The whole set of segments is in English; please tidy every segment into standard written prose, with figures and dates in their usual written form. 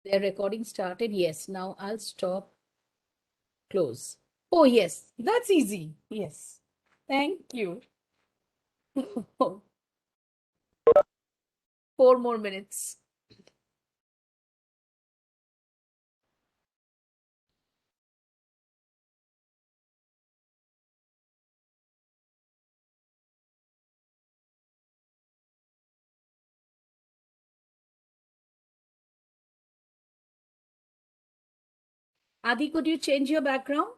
Their recording started. Yes. Now I'll stop. Close. Oh, yes. That's easy. Yes. Thank you. 4 more minutes. Adi, could you change your background?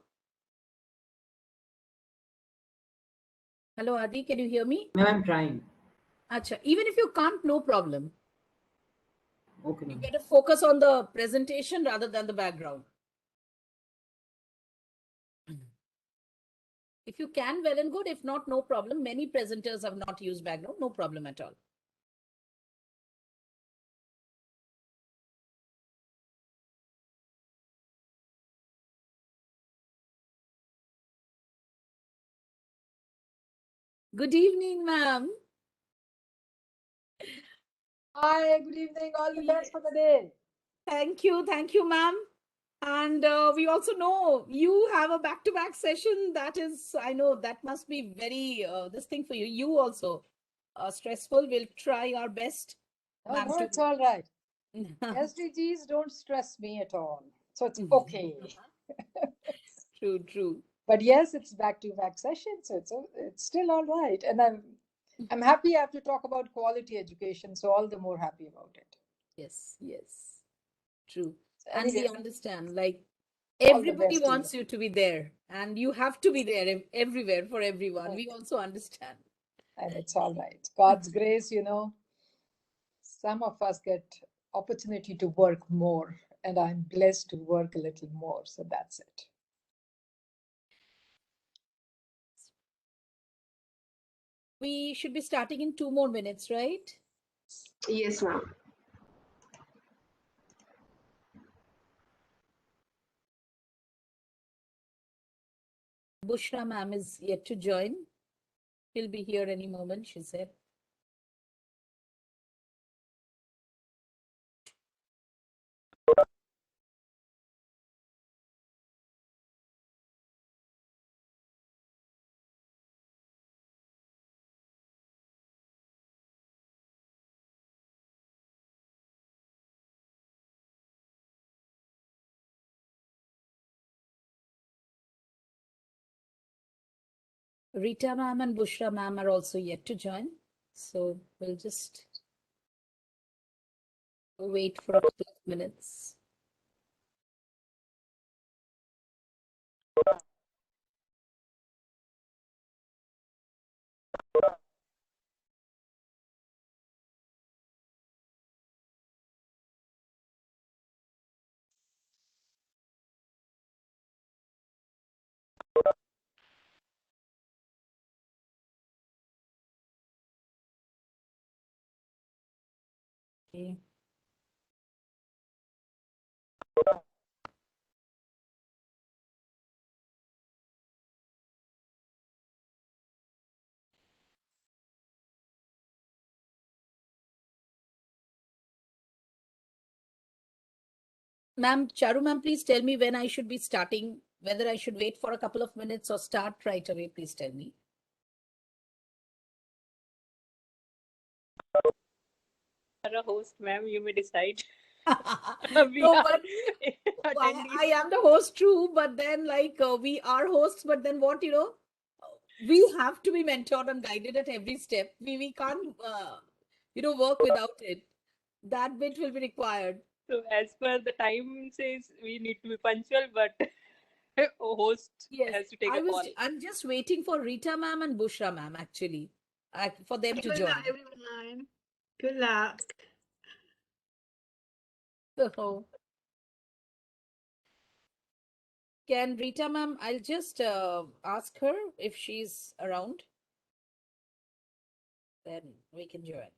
Hello, Adi, can you hear me? Ma'am, I'm trying. Acha, even if you can't, no problem. Okay, You ma'am. better focus on the presentation rather than the background. If you can, well and good. If not, no problem. Many presenters have not used background. No problem at all. Good evening, ma'am. Hi, good evening. All the best for the day. Thank you, ma'am. And we also know you have a back-to-back session. That is, I know that must be very this thing for you. You also stressful. We'll try our best, Oh, ma'am. no, it's all right. SDGs don't stress me at all. So it's okay. True, true. But yes, it's back-to-back session, so it's still all right. And I'm happy I have to talk about quality education, so all the more happy about it. Yes, yes. True. So And we anyway, understand, like all the everybody best to you. wants you to be there, and you have to be there everywhere for everyone. We also understand. And it's all right. God's grace, you know, some of us get opportunity to work more, and I'm blessed to work a little more. So that's it. We should be starting in 2 more minutes, right? Yes, ma'am. Bushra ma'am is yet to join. She'll be here any moment, she said. Rita ma'am and Bushra ma'am are also yet to join. So we'll just wait for a couple of minutes. Okay. Ma'am, Charu ma'am, please tell me when I should be starting, whether I should wait for a couple of minutes or start right away. Please tell me. A host, ma'am, you may decide. We No, are but attendees. I am the host too, but then like we are hosts, but then what, we have to be mentored and guided at every step. We can't, work without it. That bit will be required. So as per the time says, we need to be punctual, but a host Yes, has to take a call. I'm just waiting for Rita ma'am and Bushra ma'am actually, for them to Good join. luck, everyone. Good luck. So, can Rita ma'am, I'll just ask her if she's around, then we can join.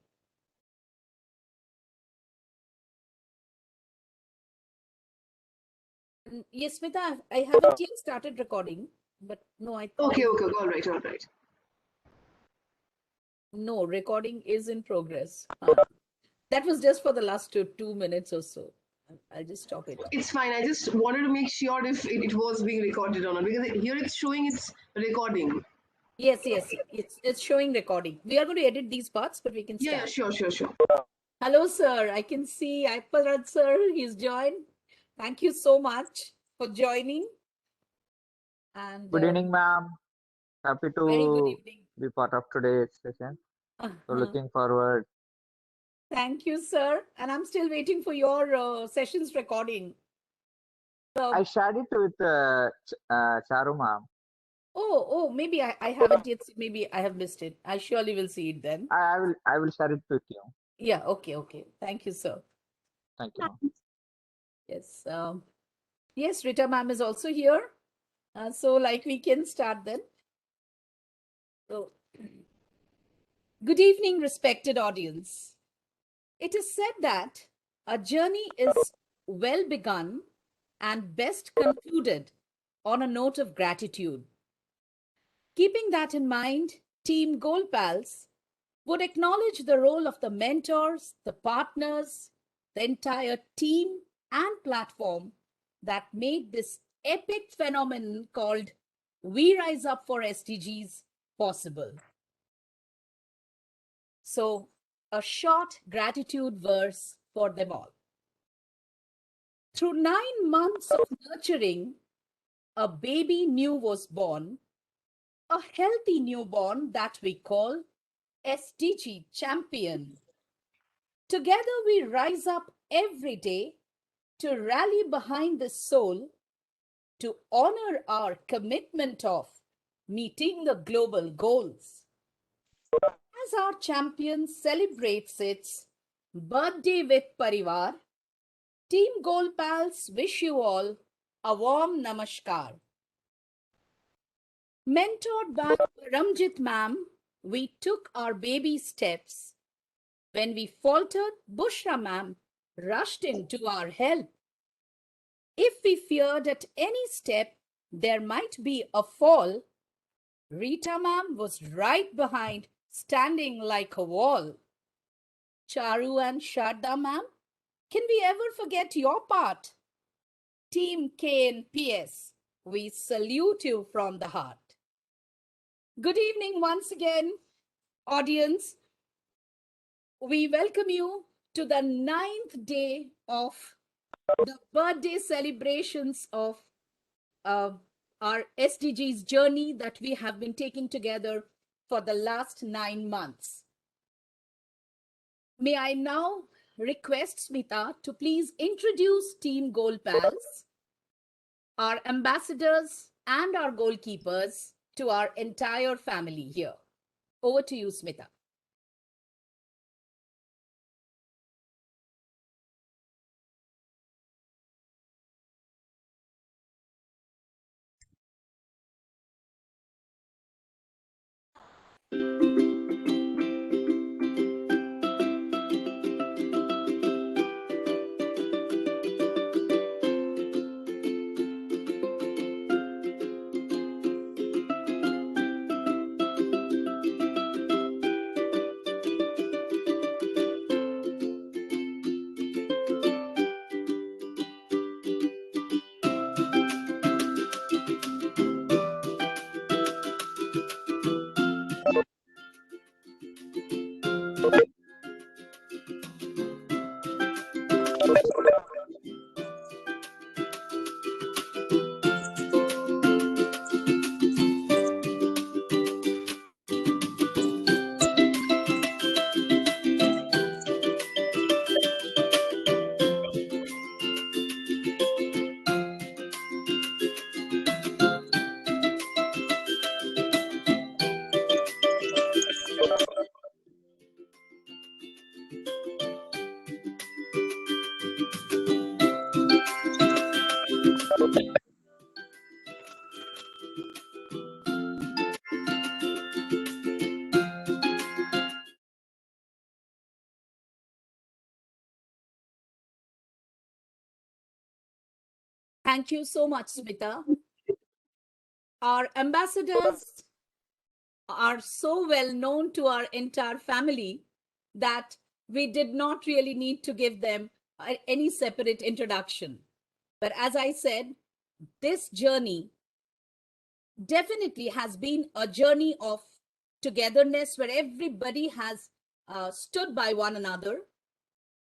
Yes, Smita, I haven't yet started recording, but no, Okay, all right. no, recording is in progress. That was just for the last 2 minutes or so. I'll just stop it. It's fine. I just wanted to make sure if it was being recorded or not, because here it's showing it's recording. Yes, it's showing recording. We are going to edit these parts, but we can Yeah, start. sure. Hello, sir. I can see Aiparad sir. He's joined. Thank you so much for joining. And Good evening, ma'am. Happy very good to evening. be part of today's session. So looking forward. Thank you, sir. And I'm still waiting for your sessions recording. I shared it with Charu, ma'am. Oh, maybe I haven't yet. Maybe I have missed it. I surely will see it then. I will share it with you. Yeah, okay. Thank you, sir. Thank you, ma'am. Yes. Yes, Rita ma'am is also here. So like we can start then. So, good evening, respected audience. It is said that a journey is well begun and best concluded on a note of gratitude. Keeping that in mind, Team Goal Pals would acknowledge the role of the mentors, the partners, the entire team and platform that made this epic phenomenon called We Rise Up for SDGs possible. So, a short gratitude verse for them all. Through 9 months of nurturing, a baby new was born, a healthy newborn that we call SDG champion. Together we rise up every day to rally behind the soul to honor our commitment of meeting the global goals. As our champion celebrates its birthday with Parivar, Team Goal Pals wish you all a warm namaskar. Mentored by Ramjit ma'am, we took our baby steps. When we faltered, Bushra ma'am rushed in to our help. If we feared at any step there might be a fall, Rita ma'am was right behind, standing like a wall. Charu and Sharda ma'am, can we ever forget your part? Team KNPS, we salute you from the heart. Good evening once again, audience. We welcome you to the 9th day of the birthday celebrations of our SDGs journey that we have been taking together for the last 9 months. May I now request Smita to please introduce Team Goal Pals, our ambassadors and our goalkeepers to our entire family here. Over to you, Smita. Thank you so much, Smita. Our ambassadors are so well known to our entire family that we did not really need to give them any separate introduction. But as I said, this journey definitely has been a journey of togetherness where everybody has stood by one another.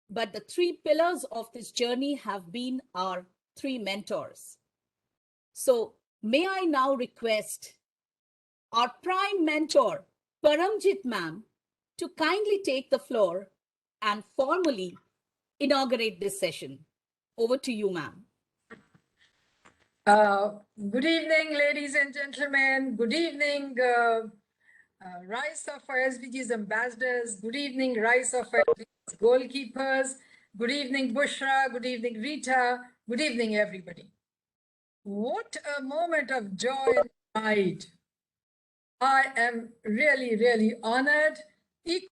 But the three pillars of this journey have been our three mentors. So may I now request our prime mentor, Paramjit ma'am, to kindly take the floor and formally inaugurate this session. Over to you, ma'am. Good evening, ladies and gentlemen. Good evening, RiseUp4SDGs ambassadors. Good evening, RiseUp4SDGs goalkeepers. Good evening, Bushra. Good evening, Rita. Good evening, everybody. What a moment of joy and pride. I am really, really honored, equally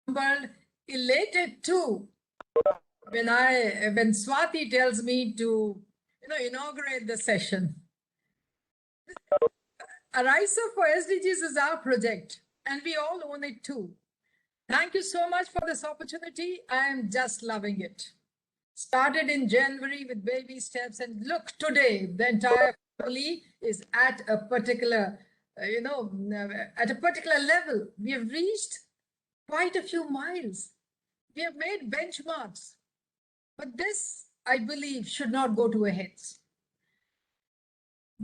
humbled, elated too when Swati tells me to inaugurate the session. RiseUp4SDGs is our project, and we all own it too. Thank you so much for this opportunity. I am just loving it. Started in January with baby steps, and look, today the entire family is at a particular, at a particular level. We have reached quite a few miles. We have made benchmarks, but this, I believe, should not go to our heads.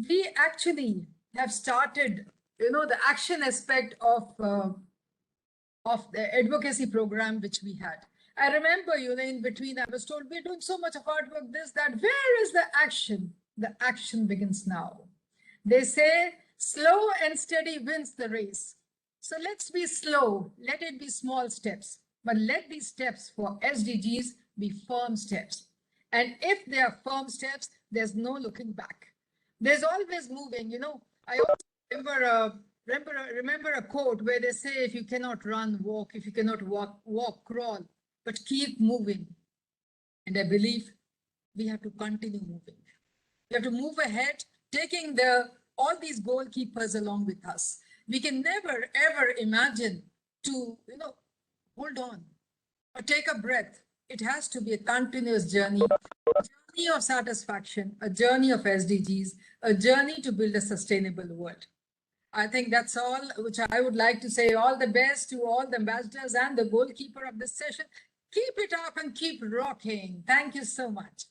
We actually have started, the action aspect of the advocacy program which we had. I remember, in between, I was told, we're doing so much of hard work, this, that. Where is the action? The action begins now. They say, slow and steady wins the race. So let's be slow. Let it be small steps. But let these steps for SDGs be firm steps. And if they are firm steps, there's no looking back. There's always moving, I also remember a quote where they say, if you cannot run, walk. If you cannot walk, crawl. But keep moving. And I believe we have to continue moving. We have to move ahead, taking all these goalkeepers along with us. We can never, ever imagine to, hold on or take a breath. It has to be a continuous journey of satisfaction, a journey of SDGs, a journey to build a sustainable world. I think that's all which I would like to say. All the best to all the ambassadors and the goalkeeper of this session. Keep it up and keep rocking. Thank you so much.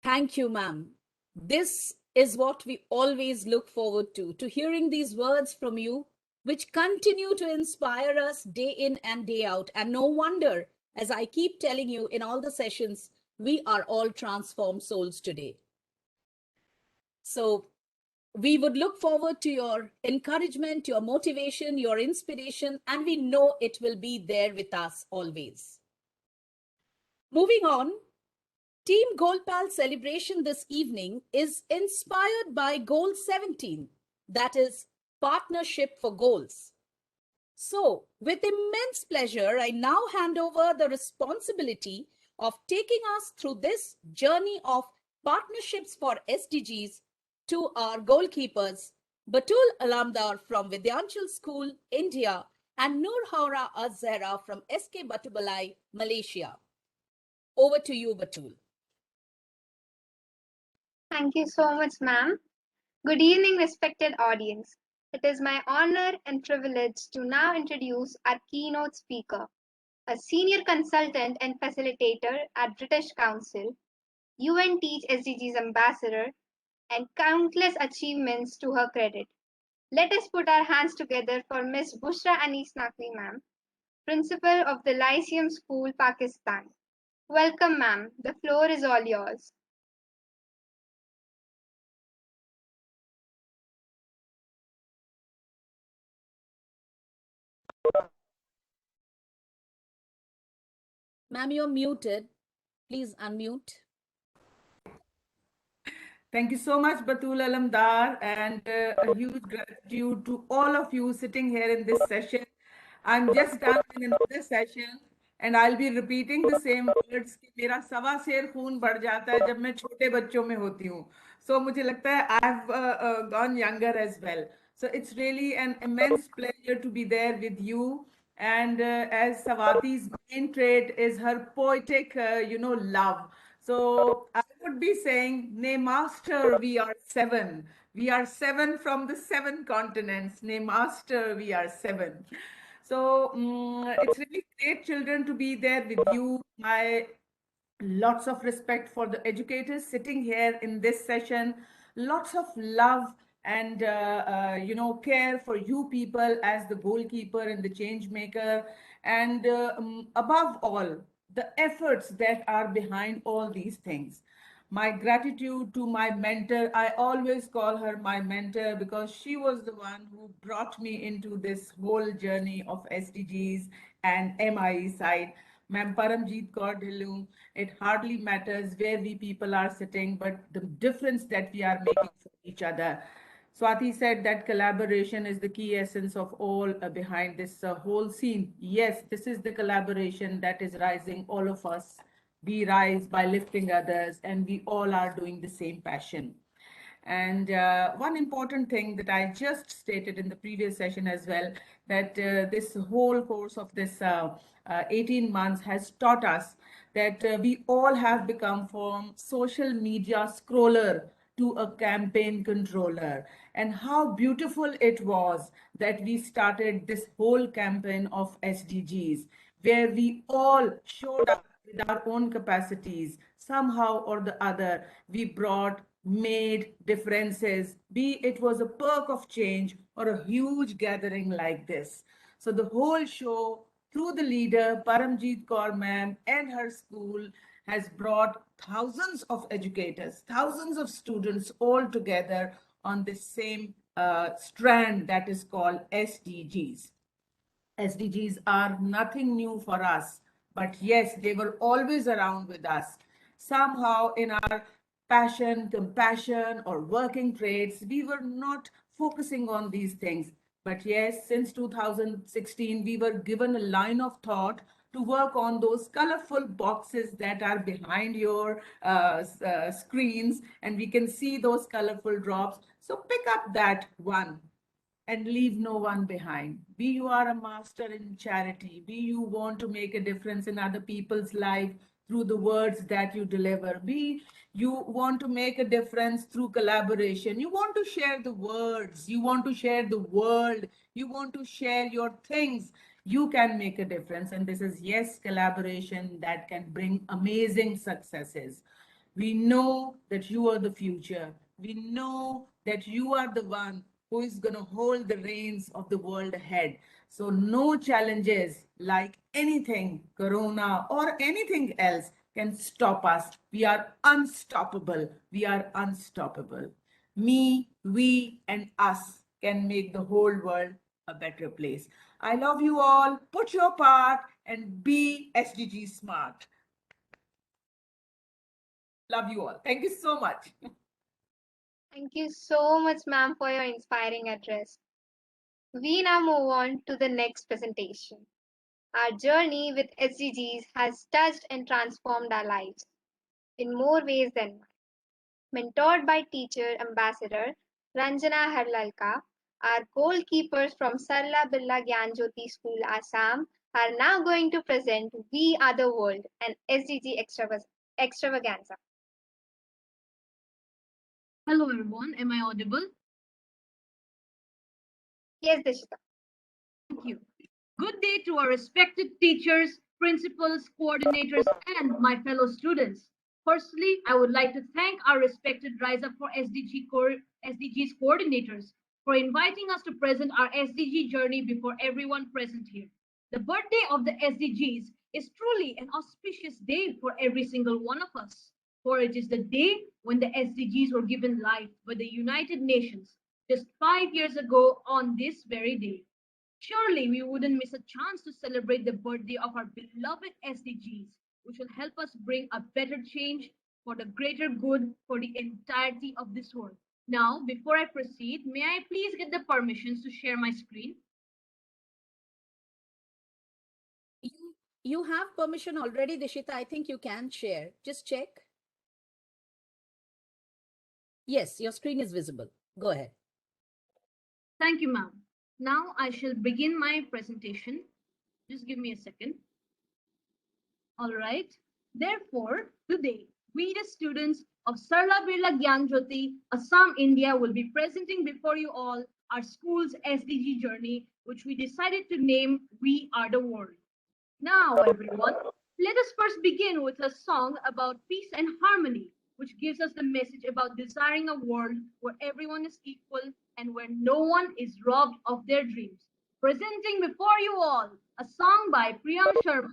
Thank you, ma'am. This is what we always look forward to hearing these words from you, which continue to inspire us day in and day out. And no wonder, as I keep telling you in all the sessions, we are all transformed souls today. So we would look forward to your encouragement, your motivation, your inspiration, and we know it will be there with us always. Moving on, Team Goalpal celebration this evening is inspired by Goal 17, that is Partnership for Goals. So, with immense pleasure, I now hand over the responsibility of taking us through this journey of partnerships for SDGs to our goalkeepers, Batul Alamdar from Vidyanchal School, India, and Noor Haura Azera from SK Batubalai, Malaysia. Over to you, Batul. Thank you so much, ma'am. Good evening, respected audience. It is my honor and privilege to now introduce our keynote speaker, a senior consultant and facilitator at British Council, UN Teach SDGs ambassador, and countless achievements to her credit. Let us put our hands together for Miss Bushra Anis Naqvi, ma'am, principal of the Lyceum School, Pakistan. Welcome, ma'am. The floor is all yours. Ma'am, you're muted. Please unmute. Thank you so much, Batul Alamdar, and a huge gratitude to all of you sitting here in this session. I'm just done with another session, and I'll be repeating the same words कि मेरा सवा शेर खून बढ़ जाता है जब मैं छोटे बच्चों में होती हूँ. So मुझे लगता है I've gone younger as well. So it's really an immense pleasure to be there with you And as Savati's main trait is her poetic, love. So I would be saying, nay, master, we are seven. We are seven from the seven continents. Nay, master, we are seven. So it's really great, children, to be there with you. My lots of respect for the educators sitting here in this session, lots of love and care for you people as the goalkeeper and the change maker, and above all, the efforts that are behind all these things. My gratitude to my mentor. I always call her my mentor because she was the one who brought me into this whole journey of SDGs and MIE side. Ma'am Paramjeet Kaur Dhillon, it hardly matters where we people are sitting, but the difference that we are making for each other. Swati said that collaboration is the key essence of all behind this whole scene. Yes, this is the collaboration that is rising all of us. We rise by lifting others, and we all are doing the same passion. And one important thing that I just stated in the previous session as well, that this whole course of this 18 months has taught us that we all have become from social media scroller to a campaign controller. And how beautiful it was that we started this whole campaign of SDGs, where we all showed up with our own capacities. Somehow or the other, we brought, made differences, be it was a perk of change or a huge gathering like this. So the whole show, through the leader, Paramjeet Kaur ma'am and her school, has brought thousands of educators, thousands of students all together on this same strand that is called SDGs. SDGs are nothing new for us, but yes, they were always around with us. Somehow, in our passion, compassion, or working traits, we were not focusing on these things. But yes, since 2016, we were given a line of thought to work on those colorful boxes that are behind your screens, and we can see those colorful drops. So pick up that one and leave no one behind. Be you are a master in charity. Be you want to make a difference in other people's life through the words that you deliver. Be you want to make a difference through collaboration. You want to share the words. You want to share the world. You want to share your things. You can make a difference. And this is, yes, collaboration that can bring amazing successes. We know that you are the future. We know that you are the one who is going to hold the reins of the world ahead. So, no challenges like anything, Corona or anything else, can stop us. We are unstoppable. We are unstoppable. Me, we, and us can make the whole world a better place. I love you all. Put your part and be SDG smart. Love you all. Thank you so much. Thank you so much, ma'am, for your inspiring address. We now move on to the next presentation. Our journey with SDGs has touched and transformed our lives in more ways than one. Mentored by teacher ambassador Ranjana Harlalka, our goalkeepers from Sarla Birla Gyanjyoti School, Assam, are now going to present We Are the World, an SDG extravaganza. Hello everyone, am I audible? Yes, Dishita. Thank you. Good day to our respected teachers, principals, coordinators, and my fellow students. Firstly, I would like to thank our respected SDGs coordinators for inviting us to present our SDG journey before everyone present here. The birthday of the SDGs is truly an auspicious day for every single one of us, for it is the day when the SDGs were given life by the United Nations just 5 years ago on this very day. Surely we wouldn't miss a chance to celebrate the birthday of our beloved SDGs, which will help us bring a better change for the greater good for the entirety of this world. Now, before I proceed, may I please get the permissions to share my screen? You have permission already, Dishita. I think you can share. Just check. Yes, your screen is visible. Go ahead. Thank you, ma'am. Now I shall begin my presentation. Just give me a second. All right. Therefore, today, we the students of Sarla Birla Gyan Jyoti, Assam, India, will be presenting before you all our school's SDG journey, which we decided to name We Are the World. Now, everyone, let us first begin with a song about peace and harmony, which gives us the message about desiring a world where everyone is equal and where no one is robbed of their dreams. Presenting before you all a song by Priyam Sharma.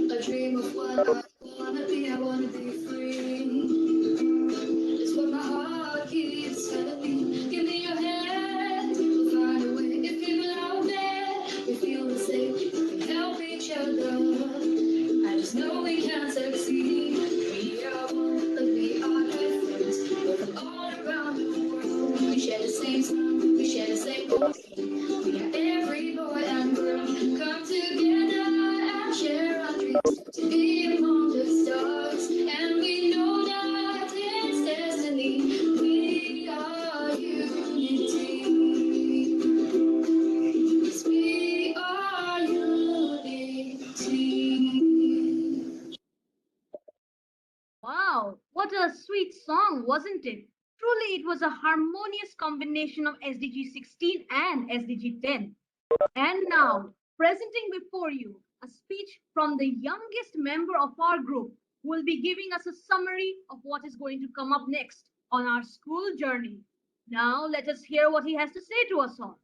A dream of what I wanna be free. It's what my heart keeps telling me. Give me your hand, we'll find a way. If people out there, we feel the same, we can help each other. I just know we can succeed. We are one, like we are different. We're from all around the world. We share the same sun, we share the same ocean. We are every boy and girl. Come together and share our dreams to be among the stars. And we know that it's destiny. We are unity. Yes, we are unity. Wow, what a sweet song, wasn't it? Truly, it was a harmonious combination of SDG 16 and SDG 10. And now, presenting before you a speech from the youngest member of our group, who will be giving us a summary of what is going to come up next on our school journey. Now, let us hear what he has to say to us all.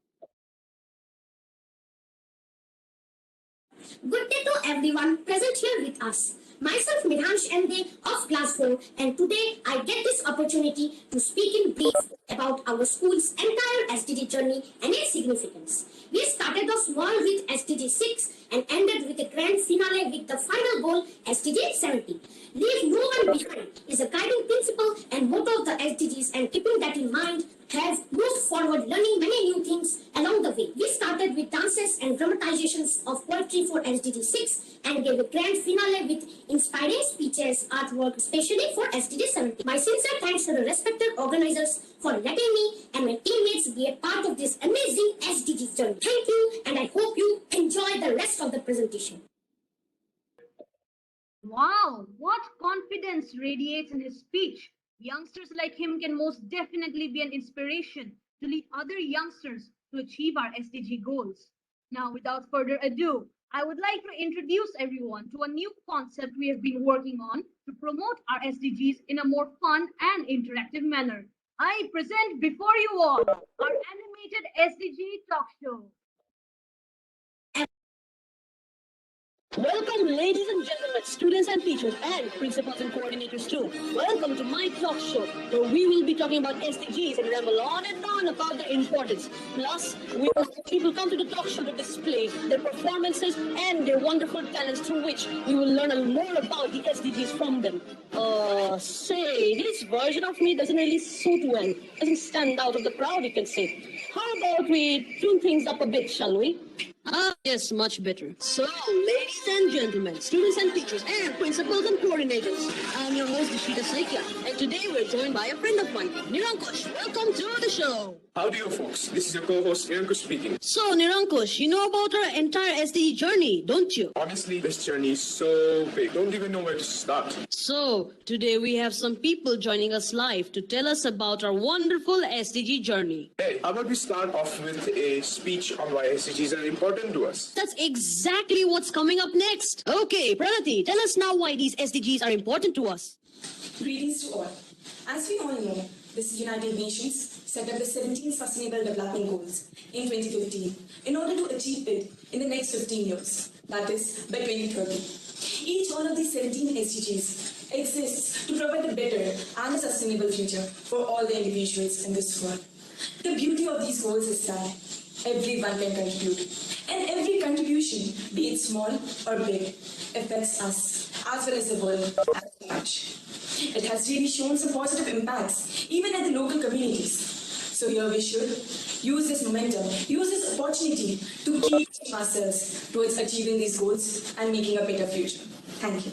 Good day to everyone present here with us. Myself, Midhansh MD of Class 4, and today I get this opportunity to speak in brief about our school's entire SDG journey and its significance. We started off small with SDG 6 and ended with a grand finale with the final goal, SDG 17. Leave no one behind is a guiding principle and motto of the SDGs, and keeping that in mind, have moved forward learning many new things along the way. We started with dances and dramatizations of poetry for SDG 6 and gave a grand finale with inspiring speeches, artwork, especially for SDG 17. My sincere thanks to the respected organizers for letting me and my teammates be a part of this amazing SDG journey. Thank you, and I hope you enjoy the rest of the presentation. Wow, what confidence radiates in his speech. Youngsters like him can most definitely be an inspiration to lead other youngsters to achieve our SDG goals. Now, without further ado, I would like to introduce everyone to a new concept we have been working on to promote our SDGs in a more fun and interactive manner. I present before you all our animated SDG talk show. Welcome, ladies and gentlemen, students and teachers, and principals and coordinators too. Welcome to my talk show, where we will be talking about SDGs and ramble on and on about their importance. Plus, we will have people come to the talk show to display their performances and their wonderful talents, through which we will learn more about the SDGs from them. Say, this version of me doesn't really suit well. Doesn't stand out of the crowd, you can say. How about we tune things up a bit, shall we? Ah, yes, much better. So, ladies and gentlemen, students and teachers, and principals and coordinators, I'm your host, Dishita Saikia, and today we're joined by a friend of mine, Nirankush. Welcome to the show. Howdy, you folks. This is your co-host, Nirankush speaking. So, Nirankush, you know about our entire SDG journey, don't you? Honestly, this journey is so big. Don't even know where to start. So, today we have some people joining us live to tell us about our wonderful SDG journey. Hey, how about we start off with a speech on why SDGs are important to us? That's exactly what's coming up next. Okay, Pranati, tell us now why these SDGs are important to us. Greetings to all. As we all know, the United Nations set up the 17 Sustainable Development Goals in 2015 in order to achieve it in the next 15 years, that is, by 2030. Each one of these 17 SDGs exists to provide a better and a sustainable future for all the individuals in this world. The beauty of these goals is that everyone can contribute, and every contribution, be it small or big, affects us as well as the world as much. It has really shown some positive impacts, even at the local communities. So here we should use this momentum, use this opportunity to keep ourselves towards achieving these goals and making a better future. Thank you.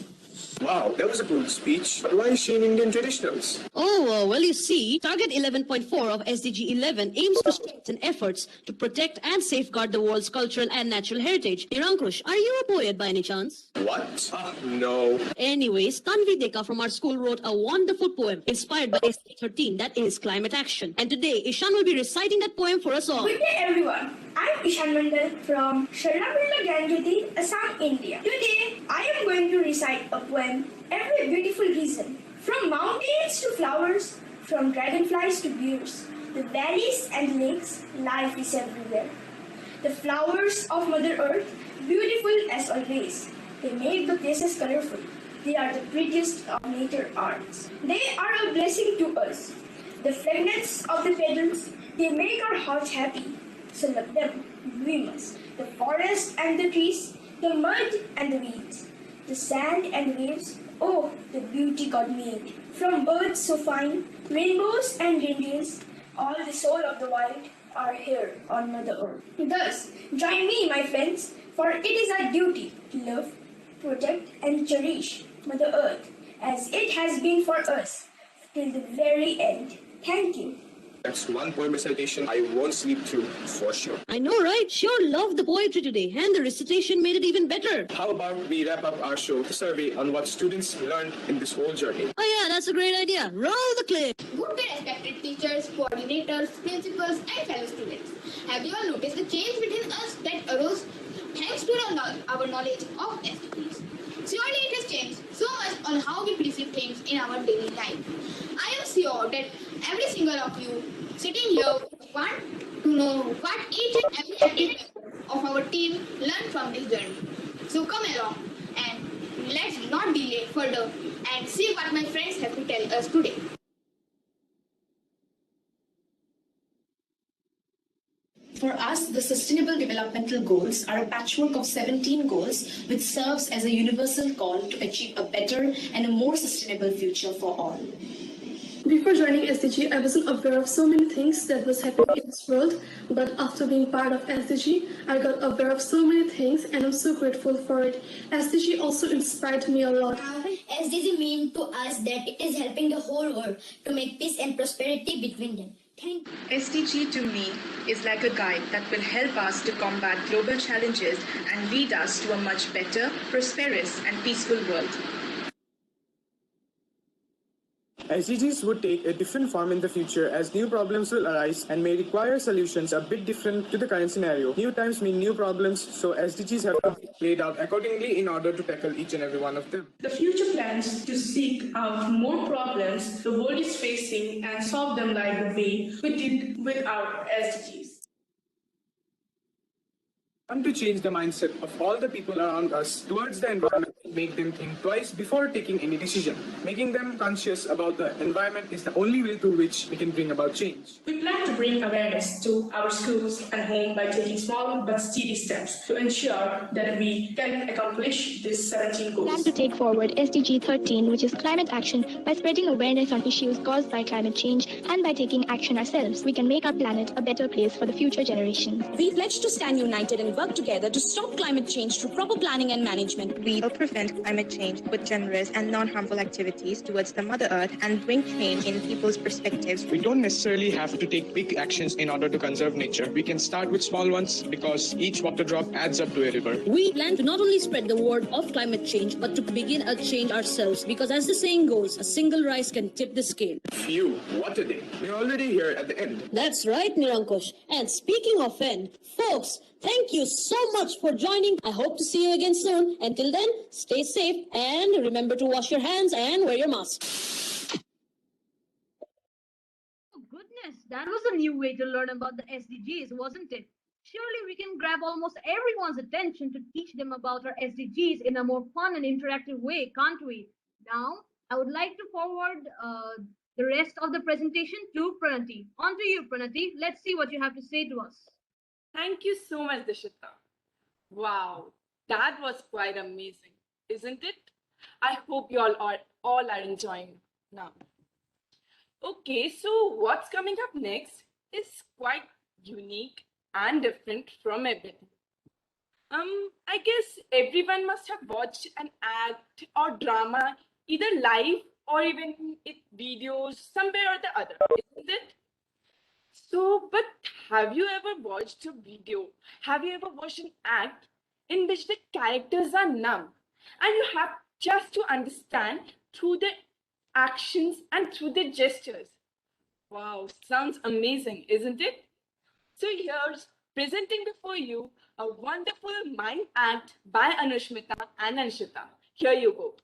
Wow, that was a cool speech. But why shame Indian traditionals? Oh, well, you see, Target 11.4 of SDG 11 aims to strengthen efforts to protect and safeguard the world's cultural and natural heritage. Nirankush, are you a poet by any chance? What? No. Anyways, Tanvi Deka from our school wrote a wonderful poem inspired by SDG 13, that is climate action. And today, Ishan will be reciting that poem for us all. Good day, everyone. I'm Ishan Mandal from Sharnabulla Ganjati, Assam, India. Today, I am going to recite a poem, Every Beautiful Reason. From mountains to flowers, from dragonflies to bears, the valleys and lakes, life is everywhere. The flowers of Mother Earth, beautiful as always. They make the places colorful. They are the prettiest of nature arts. They are a blessing to us. The fragrance of the petals, they make our hearts happy. So love them, we must. The forest and the trees, the mud and the weeds, the sand and waves, oh, the beauty God made. From birds so fine, rainbows and reindeers, all the soul of the wild are here on Mother Earth. Thus, join me, my friends, for it is our duty to love, protect and cherish Mother Earth as it has been for us till the very end. Thank you. That's one poem recitation I won't sleep through, for sure. I know, right? Sure loved the poetry today, and the recitation made it even better. How about we wrap up our show with a survey on what students learned in this whole journey? Oh yeah, that's a great idea. Roll the clip. Good day, respected teachers, coordinators, principals, and fellow students. Have you all noticed the change within us that arose thanks to our knowledge of SDGs? Surely it has changed so much on how we perceive things in our daily life. I am sure that every single of you sitting here want to know what each and every active member of our team learned from this journey. So come along and let's not delay further and see what my friends have to tell us today. For us, the Sustainable Developmental Goals are a patchwork of 17 goals which serves as a universal call to achieve a better and a more sustainable future for all. Before joining SDG, I wasn't aware of so many things that was happening in this world, but after being part of SDG, I got aware of so many things and I'm so grateful for it. SDG also inspired me a lot. SDG means to us that it is helping the whole world to make peace and prosperity between them. SDG to me is like a guide that will help us to combat global challenges and lead us to a much better, prosperous and peaceful world. SDGs would take a different form in the future as new problems will arise and may require solutions a bit different to the current scenario. New times mean new problems, so SDGs have to be Played out accordingly in order to tackle each and every one of them. The future plans to seek out more problems the world is facing and solve them like the way we did with our SDGs. And to change the mindset of all the people around us towards the environment, make them think twice before taking any decision. Making them conscious about the environment is the only way through which we can bring about change. We plan to bring awareness to our schools and home by taking small but steady steps to ensure that we can accomplish these 17 goals. Plan to take forward SDG 13, which is climate action, by spreading awareness on issues caused by climate change and by taking action ourselves. We can make our planet a better place for the future generations. We pledge to stand united and work together to stop climate change through proper planning and management. We will prevent climate change with generous and non-harmful activities towards the Mother Earth and bring change in people's perspectives. We don't necessarily have to take big actions in order to conserve nature. We can start with small ones because each water drop adds up to a river. We plan to not only spread the word of climate change, but to begin a change ourselves, because as the saying goes, a single rise can tip the scale. Phew, what a day. We're already here at the end. That's right, Nirankush. And speaking of end, folks, thank you so much for joining. I hope to see you again soon. Until then, stay safe and remember to wash your hands and wear your mask. Oh, goodness, that was a new way to learn about the SDGs, wasn't it? Surely we can grab almost everyone's attention to teach them about our SDGs in a more fun and interactive way, can't we? Now, I would like to forward the rest of the presentation to Pranati. On to you, Pranati. Let's see what you have to say to us. Thank you so much, Dishita. Wow, that was quite amazing, isn't it? I hope you all are enjoying now. Okay, so what's coming up next is quite unique and different from everything. I guess everyone must have watched an act or drama, either live or even in videos, somewhere or the other, isn't it? So, but have you ever watched a video? Have you ever watched an act in which the characters are numb and you have just to understand through the actions and through the gestures? Wow, sounds amazing, isn't it? So here's presenting before you a wonderful mind act by Anushmita and Anshita. Here you go.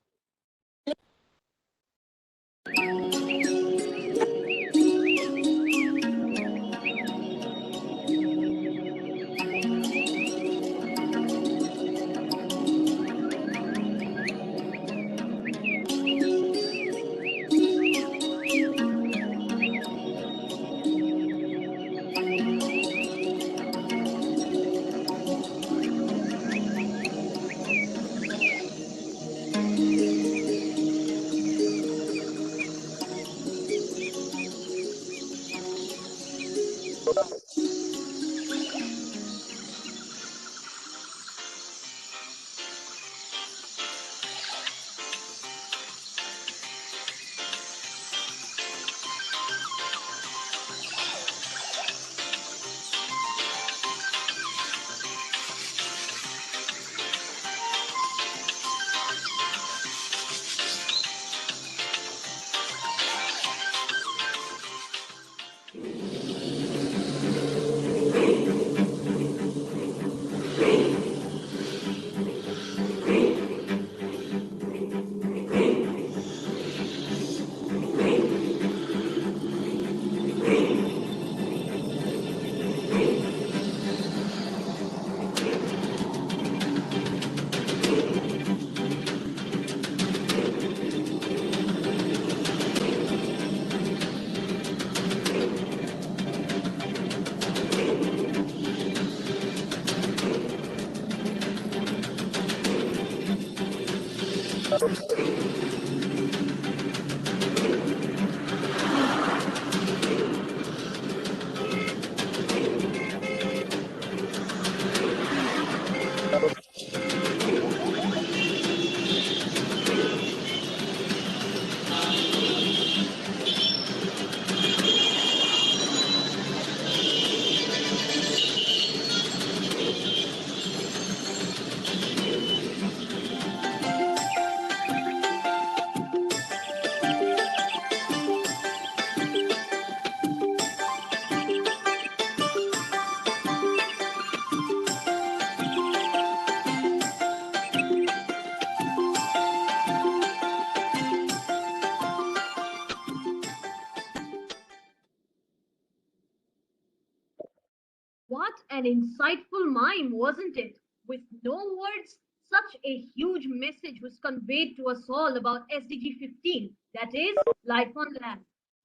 What an insightful mime, wasn't it? With no words, such a huge message was conveyed to us all about SDG 15, that is, life on land.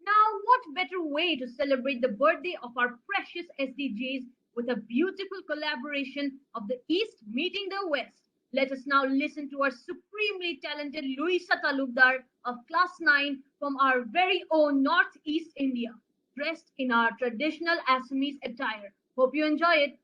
Now, what better way to celebrate the birthday of our precious SDGs with a beautiful collaboration of the East meeting the West? Let us now listen to our supremely talented Luisa Talukdar of Class 9 from our very own Northeast India, dressed in our traditional Assamese attire. Hope you enjoy it.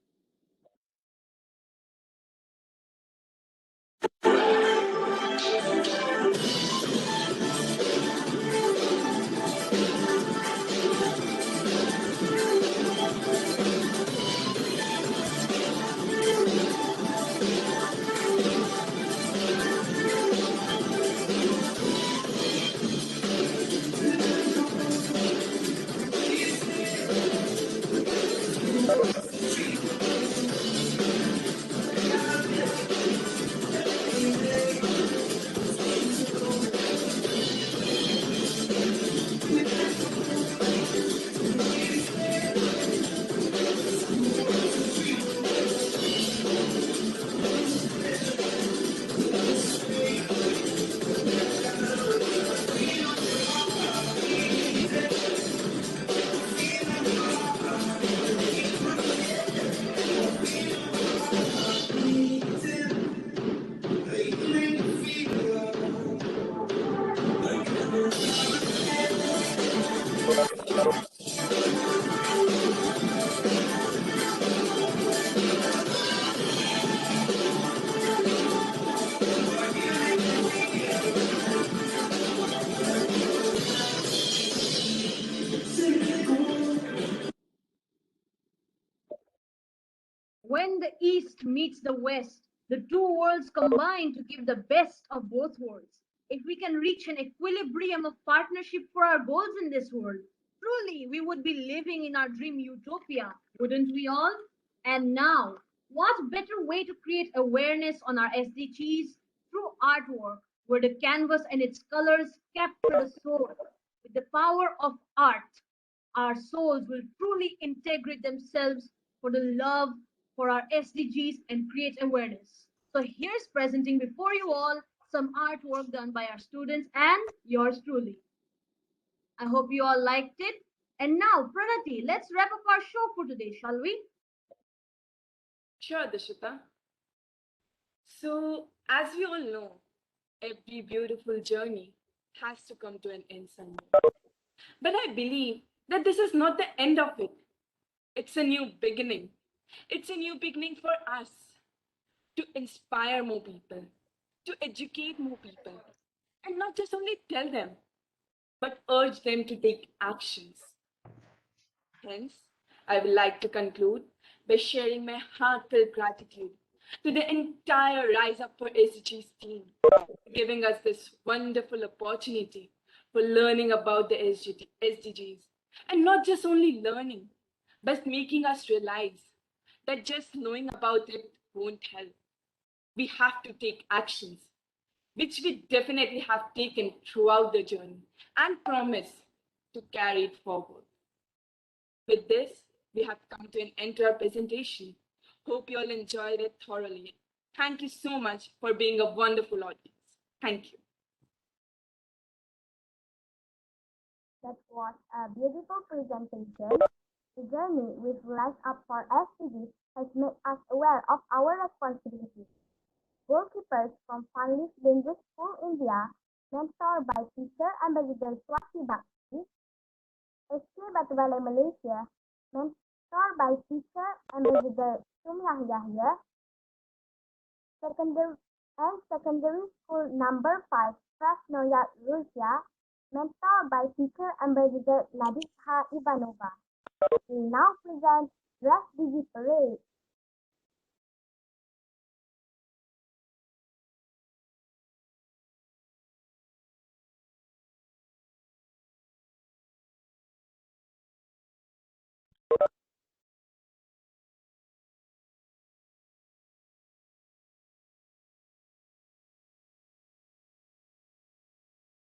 when the East meets the West, the two worlds combine to give the best of both worlds. If we can reach an equilibrium of partnership for our goals in this world, truly we would be living in our dream utopia, wouldn't we all? And now, what better way to create awareness on our SDGs through artwork, where the canvas and its colors capture the soul. With the power of art, our souls will truly integrate themselves for the love for our SDGs and create awareness. So here's presenting before you all some artwork done by our students and yours truly. I hope you all liked it. And now, Pranati, let's wrap up our show for today, shall we? Sure, Dishita. So, as we all know, every beautiful journey has to come to an end somewhere. But I believe that this is not the end of it. It's a new beginning. It's a new beginning for us to inspire more people, to educate more people, and not just only tell them, but urge them to take actions. Hence, I would like to conclude by sharing my heartfelt gratitude to the entire Rise Up for SDGs team for giving us this wonderful opportunity for learning about the SDGs. And not just only learning, but making us realize that just knowing about it won't help. We have to take actions, which we definitely have taken throughout the journey and promise to carry it forward. With this, we have come to an end to our presentation. Hope you all enjoyed it thoroughly. Thank you so much for being a wonderful audience. Thank you. That was a beautiful presentation. The journey with Rise Up for SDGs has made us aware of our responsibilities. Goalkeepers from Funlis Lingu School, India, mentored by teacher Ambassador Swati Bakti, SK Batubale, Malaysia, mentored by teacher Ambassador Sumyah Yahya, secondary school number 5, Krasnoyar, Russia, mentored by teacher Ambassador Nadisha Ivanova. We now present Dress Digi Parade.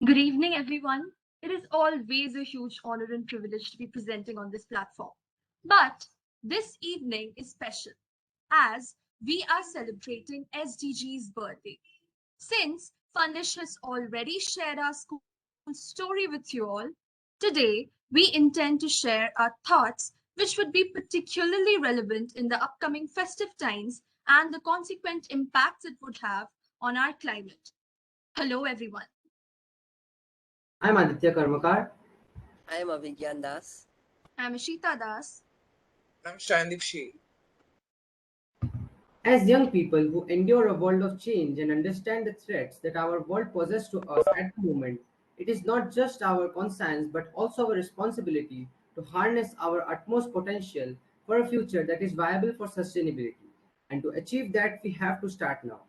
Good evening, everyone. It is always a huge honor and privilege to be presenting on this platform. But this evening is special as we are celebrating SDG's birthday. Since Fundish has already shared our school story with you all, today we intend to share our thoughts which would be particularly relevant in the upcoming festive times and the consequent impacts it would have on our climate. Hello, everyone. I'm Aditya Karmakar. I am Avigyan Das. I'm Ashita Das. I'm Shandip Shi. As young people who endure a world of change and understand the threats that our world poses to us at the moment, it is not just our conscience but also our responsibility to harness our utmost potential for a future that is viable for sustainability. And to achieve that, we have to start now.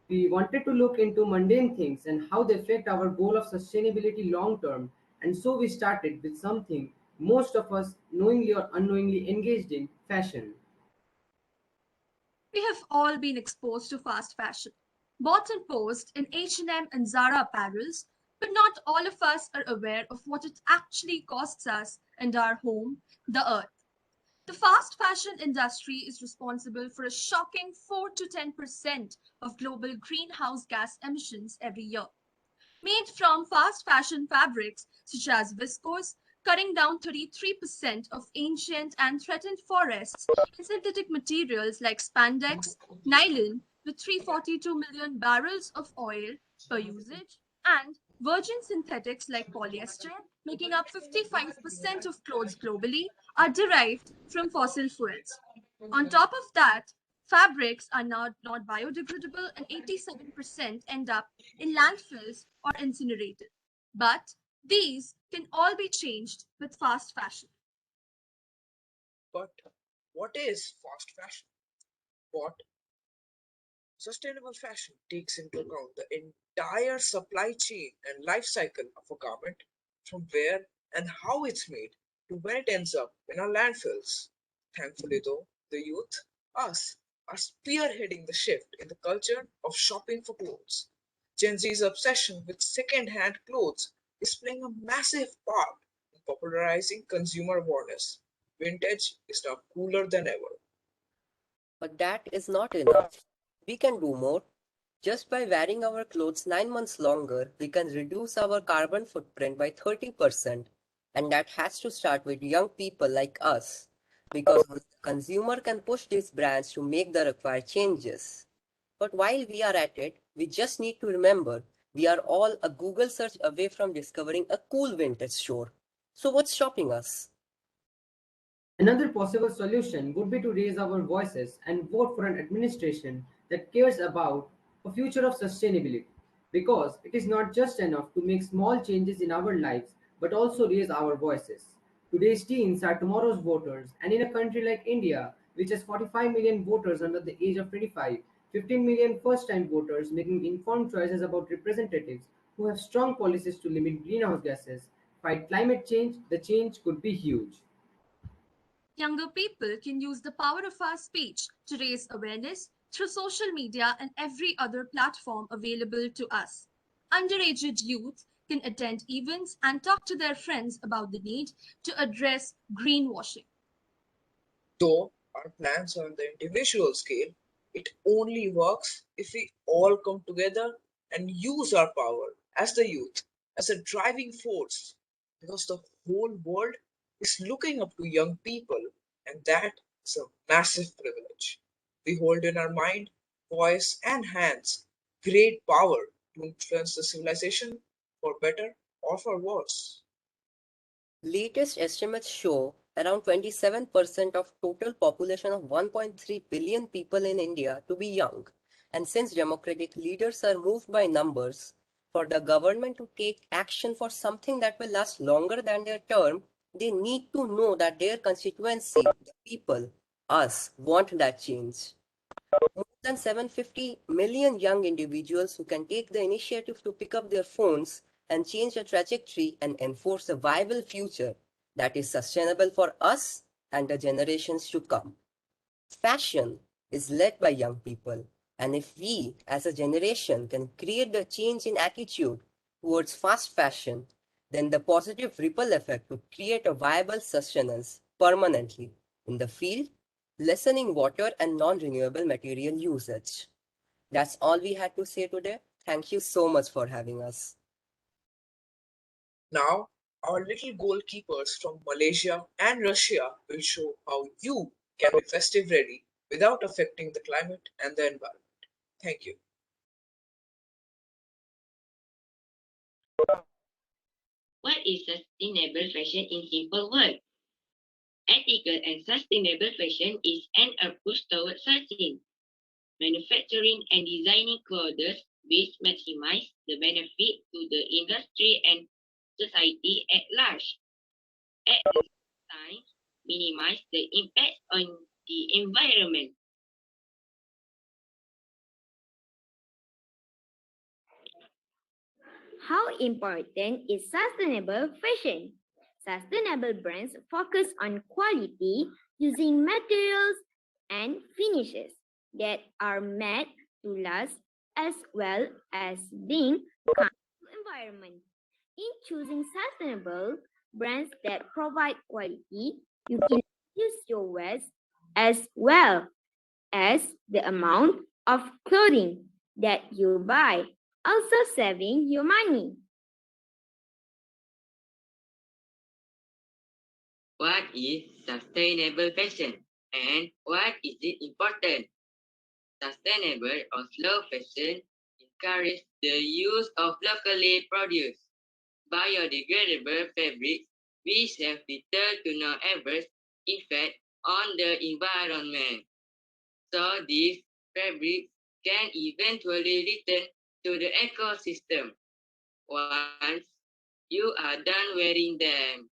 We wanted to look into mundane things and how they affect our goal of sustainability long term, and so we started with something most of us knowingly or unknowingly engaged in: fashion. We have all been exposed to fast fashion, bought and posed in H&M and Zara apparels, but not all of us are aware of what it actually costs us and our home, the earth. The fast fashion industry is responsible for a shocking 4 to 10% of global greenhouse gas emissions every year. Made from fast fashion fabrics such as viscose, cutting down 33% of ancient and threatened forests, and synthetic materials like spandex, nylon with 342 million barrels of oil per usage, and virgin synthetics like polyester, making up 55% of clothes globally, are derived from fossil fuels. On top of that, fabrics are not biodegradable and 87% end up in landfills or incinerated. But these can all be changed with fast fashion. But what is fast fashion? What? Sustainable fashion takes into account the entire supply chain and life cycle of a garment, from where and how it's made to when it ends up in our landfills. Thankfully, though, the youth, us, are spearheading the shift in the culture of shopping for clothes. Gen Z's obsession with second hand clothes is playing a massive part in popularizing consumer awareness. Vintage is now cooler than ever. But that is not enough. We can do more. Just by wearing our clothes 9 months longer, we can reduce our carbon footprint by 30%. And that has to start with young people like us. Because only the consumer can push these brands to make the required changes. But while we are at it, we just need to remember we are all a Google search away from discovering a cool vintage store. So what's stopping us? Another possible solution would be to raise our voices and vote for an administration that cares about a future of sustainability. Because it is not just enough to make small changes in our lives, but also raise our voices. Today's teens are tomorrow's voters, and in a country like India, which has 45 million voters under the age of 25, 15 million first time voters making informed choices about representatives who have strong policies to limit greenhouse gases, fight climate change, the change could be huge. Younger people can use the power of our speech to raise awareness through social media and every other platform available to us. Underage youth can attend events and talk to their friends about the need to address greenwashing. Though our plans are on the individual scale, it only works if we all come together and use our power as the youth, as a driving force, because the whole world is looking up to young people, and that is a massive privilege. We hold in our mind, voice, and hands great power to influence the civilization for better or for worse. Latest estimates show around 27% of total population of 1.3 billion people in India to be young. And since democratic leaders are moved by numbers, for the government to take action for something that will last longer than their term, they need to know that their constituency, the people, us, want that change. More than 750 million young individuals who can take the initiative to pick up their phones and change the trajectory and enforce a viable future that is sustainable for us and the generations to come. Fashion is led by young people, and if we as a generation can create the change in attitude towards fast fashion, then the positive ripple effect would create a viable sustenance permanently in the field, lessening water and non-renewable material usage. That's all we had to say today. Thank you so much for having us. Now, our little goalkeepers from Malaysia and Russia will show how you can be festive ready without affecting the climate and the environment. Thank you. What is sustainable fashion in simple words? Ethical and sustainable fashion is an approach towards sourcing, manufacturing and designing clothes which maximize the benefit to the industry and society at large. At the same time, minimize the impact on the environment. How important is sustainable fashion? Sustainable brands focus on quality using materials and finishes that are made to last as well as being kind to environment. In choosing sustainable brands that provide quality, you can reduce your waste as well as the amount of clothing that you buy, also saving you money. What is sustainable fashion and why is it important? Sustainable or slow fashion encourages the use of locally produced biodegradable fabrics which have little to no adverse effect on the environment. So these fabrics can eventually return to the ecosystem once you are done wearing them.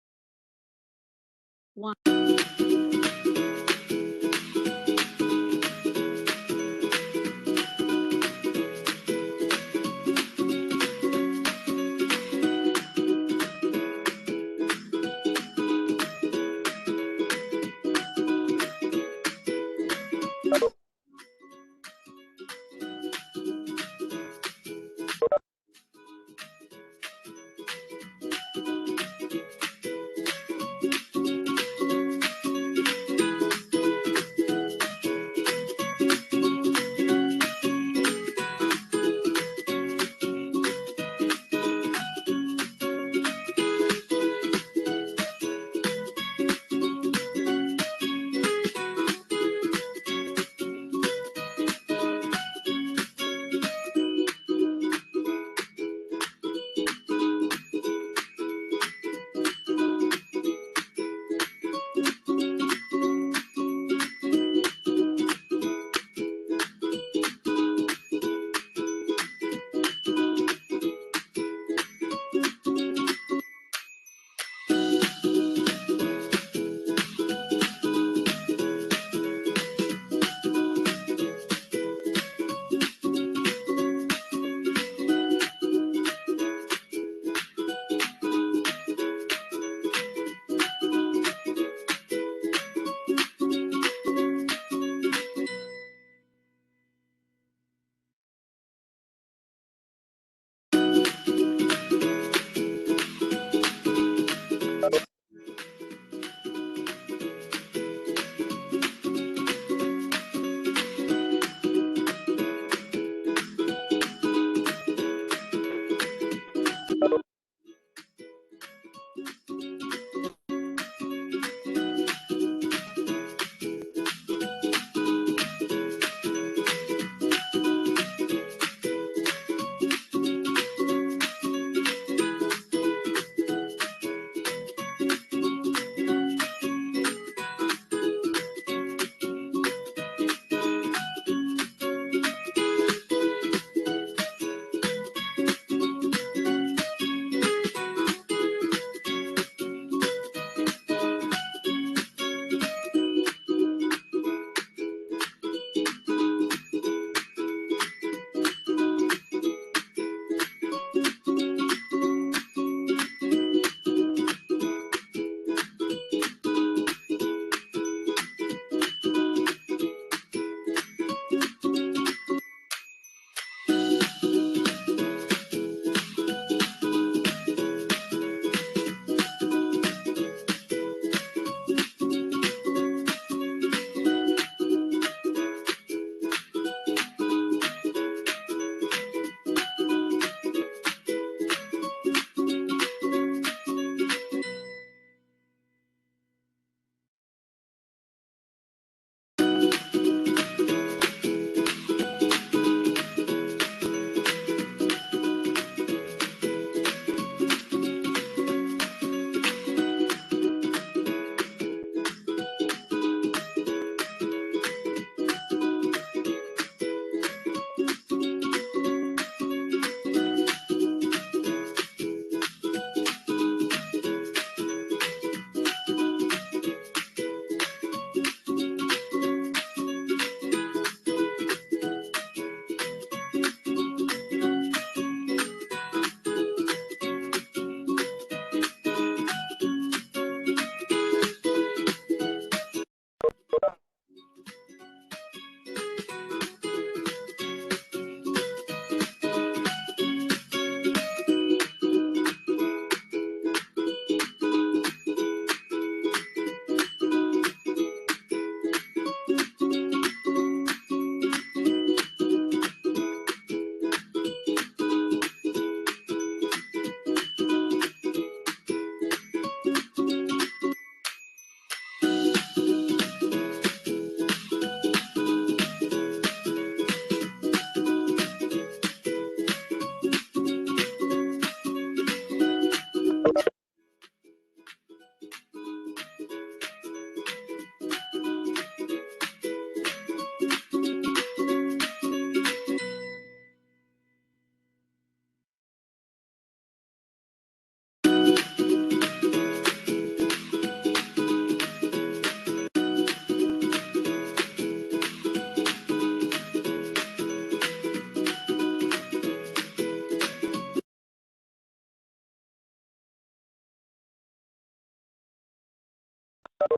Thank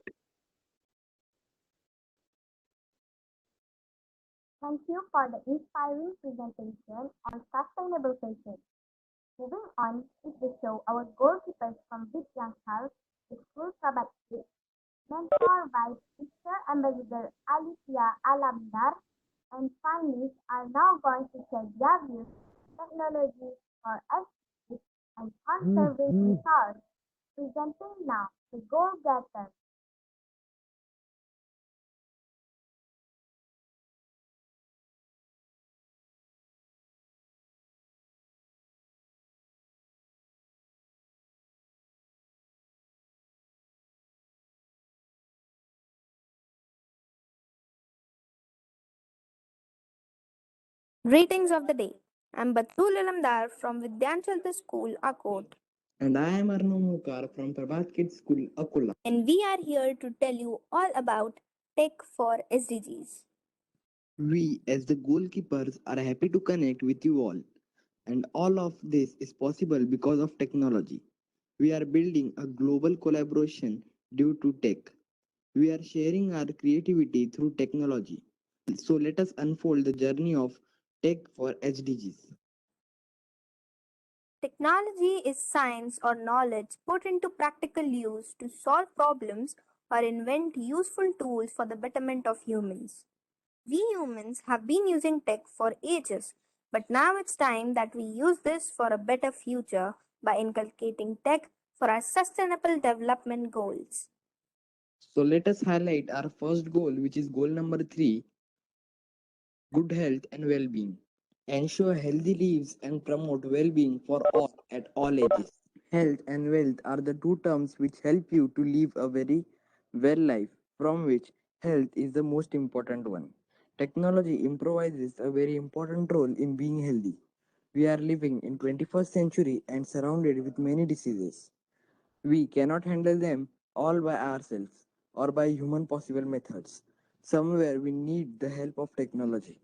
you for the inspiring presentation on sustainable fashion. Moving on is the show our goalkeepers from Vidyang Health, the school Sabat mentored by Teacher Ambassador Alicia Alamdar, and finalists are now going to share their views on technology for aesthetics and conservation cause. Presenting now the goal getter. Greetings of the day. I'm Batul Ilamdar from Vidyanchalta School, Akot. And I am Arnav Mukar from Prabhat Kids School, Akola. And we are here to tell you all about tech for SDGs. We, as the goalkeepers, are happy to connect with you all. And all of this is possible because of technology. We are building a global collaboration due to tech. We are sharing our creativity through technology. So let us unfold the journey of tech for SDGs. Technology is science or knowledge put into practical use to solve problems or invent useful tools for the betterment of humans. We humans have been using tech for ages, but now it's time that we use this for a better future by inculcating tech for our sustainable development goals. So let us highlight our first goal, which is goal number 3, good health and well-being. Ensure healthy lives and promote well-being for all at all ages. Health and wealth are the two terms which help you to live a very well life, from which health is the most important one. Technology improvises a very important role in being healthy. We are living in 21st century and surrounded with many diseases. We cannot handle them all by ourselves or by human possible methods. Somewhere we need the help of technology.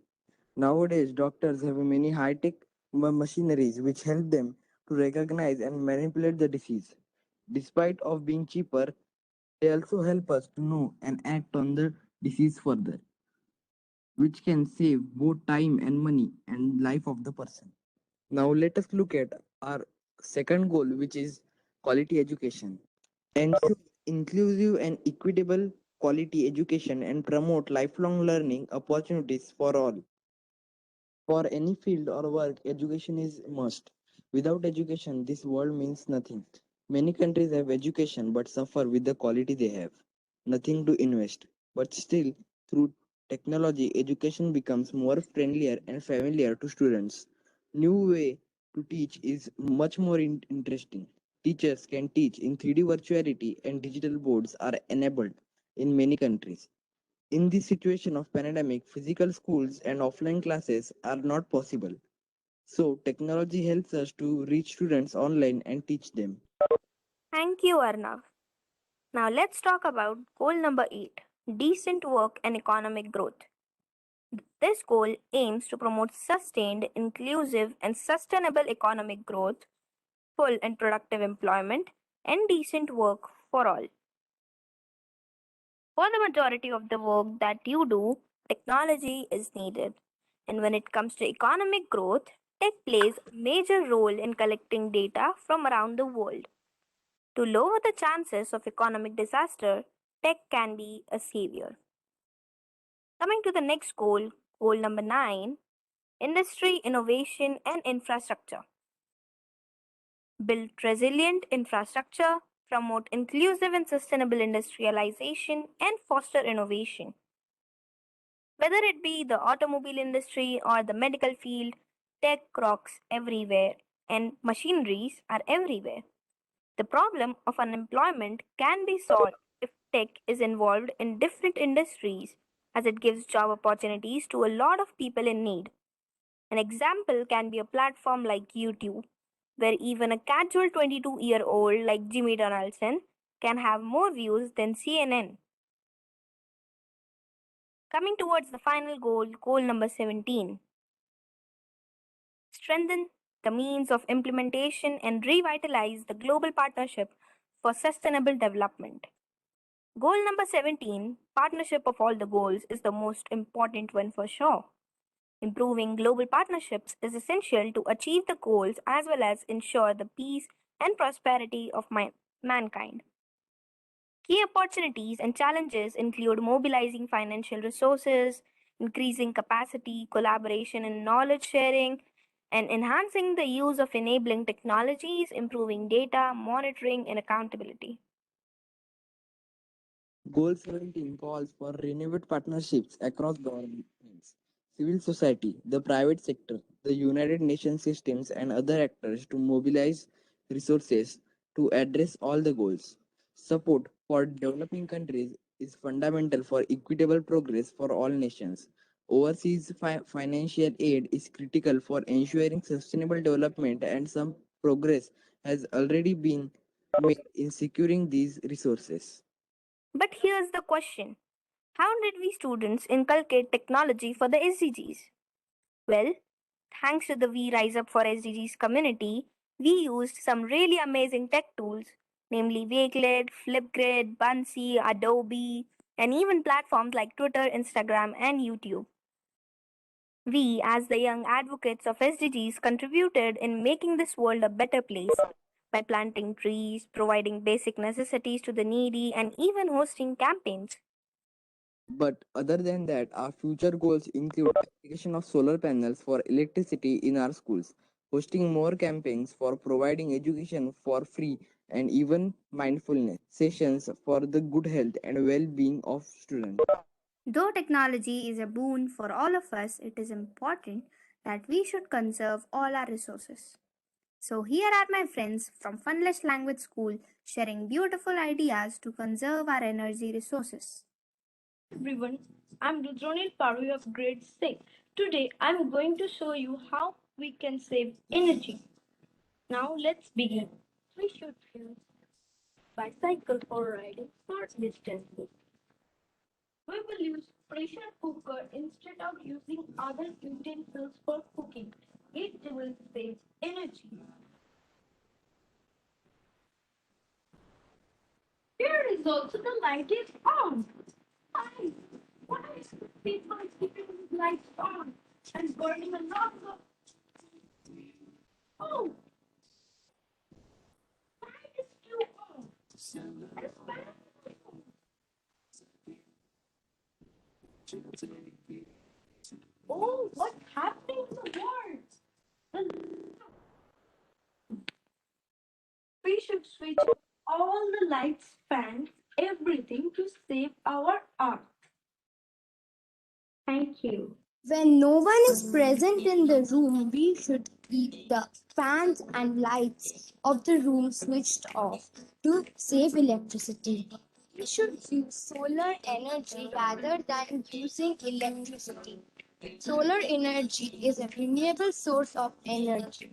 Nowadays, doctors have many high-tech machineries which help them to recognize and manipulate the disease. Despite of being cheaper, they also help us to know and act on the disease further, which can save both time and money and life of the person. Now let us look at our second goal, which is quality education. Ensure inclusive and equitable quality education and promote lifelong learning opportunities for all. For any field or work, education is must. Without education, this world means nothing. Many countries have education but suffer with the quality they have. Nothing to invest. But still, through technology, education becomes more friendlier and familiar to students. New way to teach is much more interesting. Teachers can teach in 3D virtuality and digital boards are enabled in many countries. In this situation of pandemic, physical schools and offline classes are not possible. So technology helps us to reach students online and teach them. Thank you, Arnav. Now let's talk about goal number 8, decent work and economic growth. This goal aims to promote sustained, inclusive, and sustainable economic growth, full and productive employment, and decent work for all. For the majority of the work that you do, technology is needed. And when it comes to economic growth, tech plays a major role in collecting data from around the world. To lower the chances of economic disaster, tech can be a savior. Coming to the next goal, goal number 9, industry, innovation, and infrastructure. Build resilient infrastructure, promote inclusive and sustainable industrialization, and foster innovation. Whether it be the automobile industry or the medical field, tech rocks everywhere and machineries are everywhere. The problem of unemployment can be solved if tech is involved in different industries as it gives job opportunities to a lot of people in need. An example can be a platform like YouTube, where even a casual 22-year-old like Jimmy Donaldson can have more views than CNN. Coming towards the final goal, goal number 17. Strengthen the means of implementation and revitalize the global partnership for sustainable development. Goal number 17, partnership of all the goals, is the most important one for sure. Improving global partnerships is essential to achieve the goals as well as ensure the peace and prosperity of mankind. Key opportunities and challenges include mobilizing financial resources, increasing capacity, collaboration and knowledge sharing, and enhancing the use of enabling technologies, improving data, monitoring, and accountability. Goal 17 calls for renewed partnerships across governments, civil society, the private sector, the United Nations systems, and other actors to mobilize resources to address all the goals. Support for developing countries is fundamental for equitable progress for all nations. Overseas financial aid is critical for ensuring sustainable development, and some progress has already been made in securing these resources. But here's the question: how did we students inculcate technology for the SDGs? Well, thanks to the We Rise Up for SDGs community, we used some really amazing tech tools, namely Wakelet, Flipgrid, Bunsey, Adobe, and even platforms like Twitter, Instagram, and YouTube. We, as the young advocates of SDGs, contributed in making this world a better place by planting trees, providing basic necessities to the needy, and even hosting campaigns. But other than that, our future goals include application of solar panels for electricity in our schools, hosting more campaigns for providing education for free, and even mindfulness sessions for the good health and well-being of students. Though technology is a boon for all of us, it is important that we should conserve all our resources. So, here are my friends from Funless Language School sharing beautiful ideas to conserve our energy resources. Everyone, I'm Rudronil Paru of grade 6. Today I'm going to show you how we can save energy. Now let's begin. We should use bicycle for riding short distances. We will use pressure cooker instead of using other utensils for cooking. It will save energy. Here is also the light is on. Why? Why is people keeping the lights on and burning a lot of? Oh, why is still on? Oh, what's happening in the world? We should switch off all the lights, fans, everything to save our earth. Thank you. When no one is present in the room, we should keep the fans and lights of the room switched off to save electricity. We should use solar energy rather than using electricity. Solar energy is a renewable source of energy.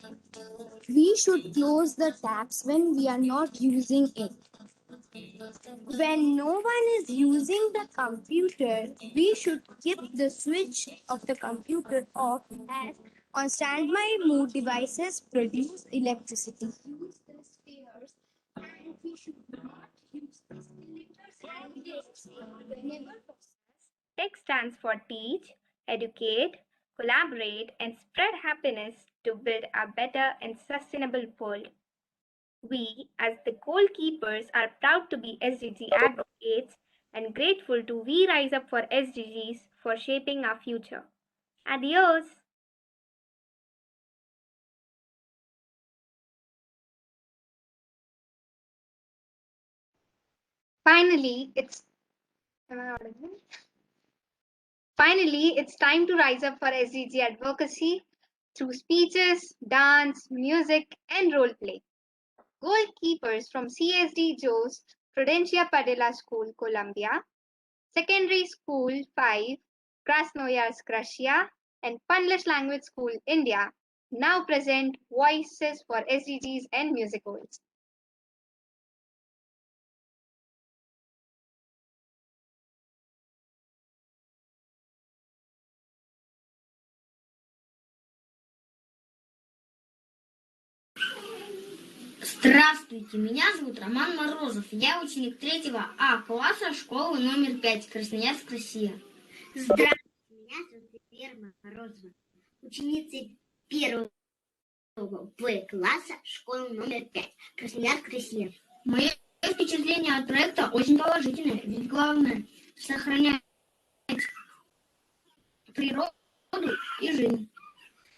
We should close the taps when we are not using it. When no one is using the computer, we should keep the switch of the computer off as on standby mode devices produce electricity. Use the stairs and we should not use the escalators and lifts whenever possible. TECH stands for teach, educate, collaborate, and spread happiness to build a better and sustainable world. We, as the goalkeepers, are proud to be SDG advocates and grateful to We Rise Up for SDGs for shaping our future. Adios! Finally, it's am I audible? Finally, it's time to rise up for SDG advocacy through speeches, dance, music, and role play. Goalkeepers from CSD Joe's Prudencia Padilla School, Colombia, Secondary School 5, Krasnoyarsk, Russia, and Funless Language School, India, now present Voices for SDGs and Music Goals. Здравствуйте, меня зовут Роман Морозов. Я ученик 3 А класса школы номер 5, Красноярск, Россия. Здравствуйте, меня зовут Вера Морозова, ученица 1 Б класса школы номер 5, Красноярск, Россия. Мое впечатление от проекта очень положительное, ведь главное сохранять природу и жизнь.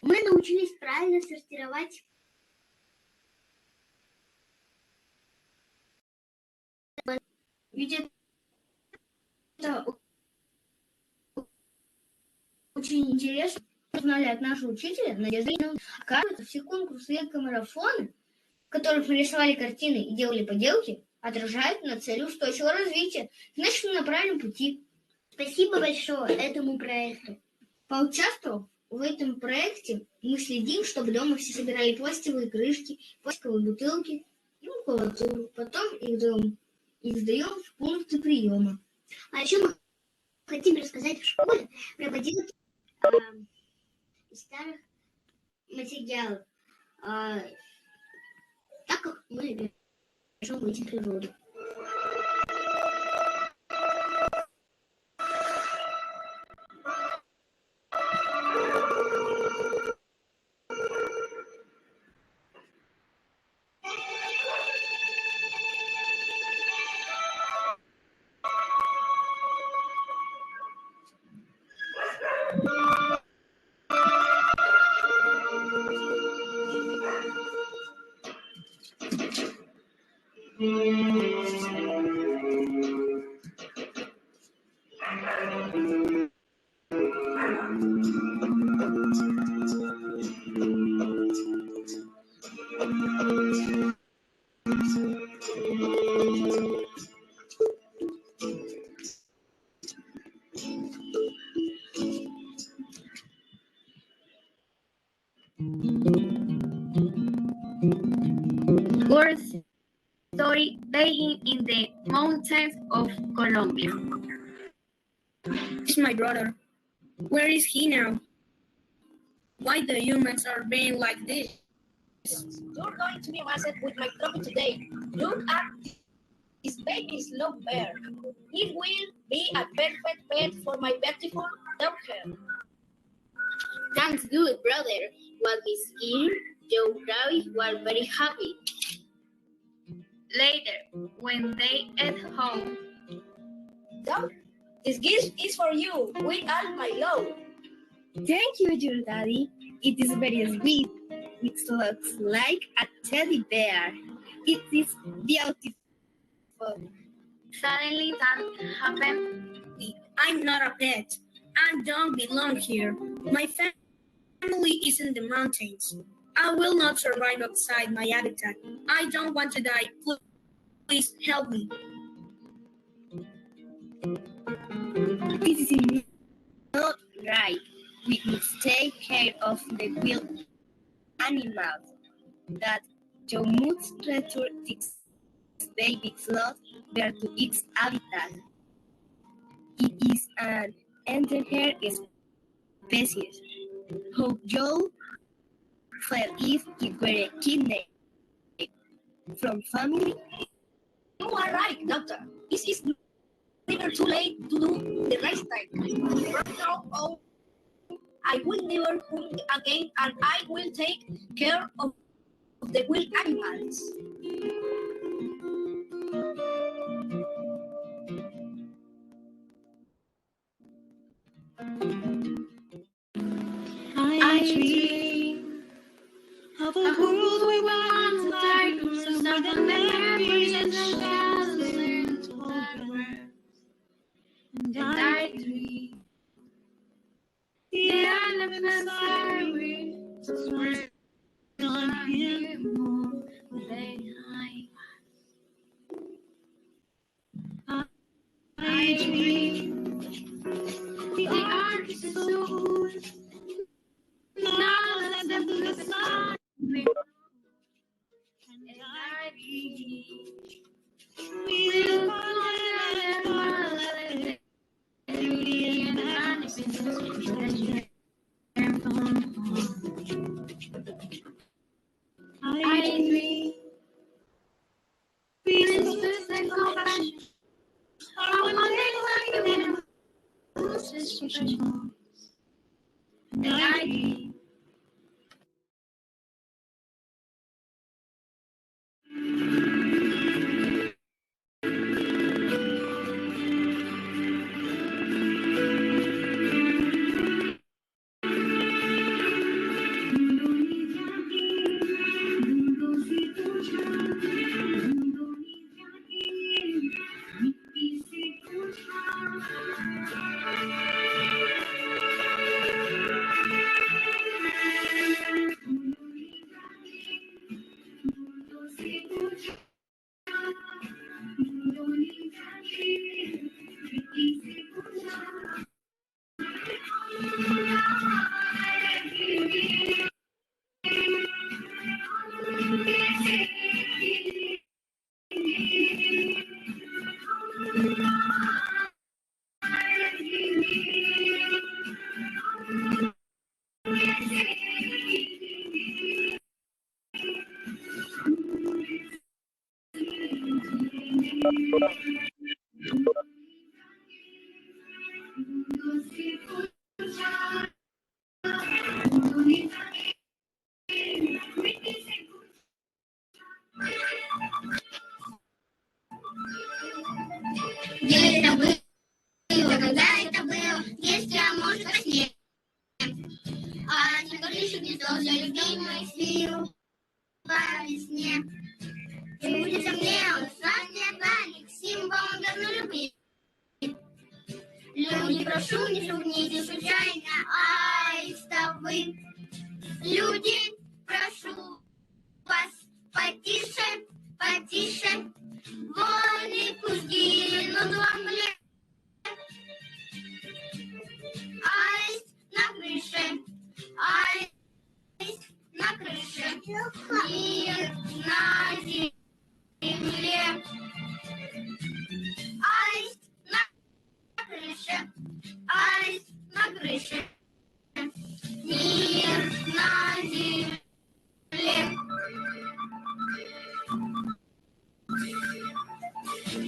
Мы научились правильно сортировать Ведь это очень интересно. Узнали от нашего учителя Надежды Ивановны. Оказывается, все конкурсы и экомарафоны, в которых мы рисовали картины и делали поделки, отражают на цели устойчивого развития. Значит, мы на правильном пути. Спасибо большое этому проекту. Поучаствовав в этом проекте, мы следим, чтобы дома все собирали пластиковые крышки, пластиковые бутылки и макулатуру. Потом их сдаем в пункты приема. А еще мы хотим рассказать в школе про поделки из старых материалов, так как мы бережем этим природу. Our story being in the mountains of Colombia. It's my brother. Where is he now? Why the humans are being like this? You're going to be amazed with my trophy today. Look at this baby slow bear. It will be a perfect pet for my beautiful dog hair. Thanks, good brother. While he's here, Joe Rabbit was very happy. Later, when they at home, Dog, this gift is for you with all my love. Thank you, dear daddy. It is very sweet. It looks like a teddy bear. It is beautiful. Suddenly that happened. I'm not a pet. I don't belong here. My family is in the mountains. I will not survive outside my habitat. I don't want to die. Please help me. This is not right. We must take care of the wild animals that Jomuts return this baby sloth bear to its habitat. It is an endangered species. Hope Joe felt if it were kidnapped from family. You are right, doctor. This is never too late to do the right thing. From now on, I will never hunt again, and I will take care of the wild animals. I dream of a world where one light moves on the memories and shadows into forever. And I dream the elephants are with us, we're not here more than I dream the earth is so now let the sun be. And I dream we'll follow the beauty and happiness that you come home. I dream professionals. And I Где это было, когда это было, если может во сне. А не крышу гнездо, все любимые силы по весне. Люди сомнел, сладкий огонек, символ верной любви. Люди, прошу, не шумните случайно, аистовы. Люди, прошу вас, потише, потише. Вольный пусть гинут во мгле. Аист на крыше, аист на крыше. Мир на земле. Аист на крыше, аист на крыше. Мир на земле.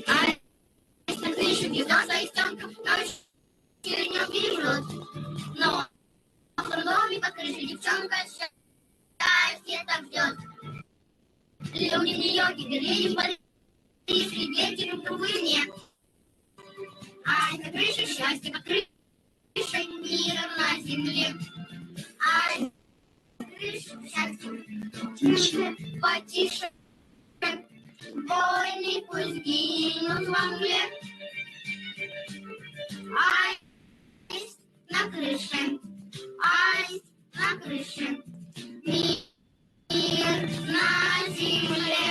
Аист на крыше гнездо своих тёнков, но еще не убережет. Но в том доме под крышей девчонка счастье так ждет. Люди в Нью-Йорке, Берлине, Париже, дети друг другу и нет. Аист на крыше счастье под крышей мира на земле. Аист на крыше счастье. Тише, потише. Войны пусть гинут во мгле. Аист на крыше, аист на крыше. Мир на земле.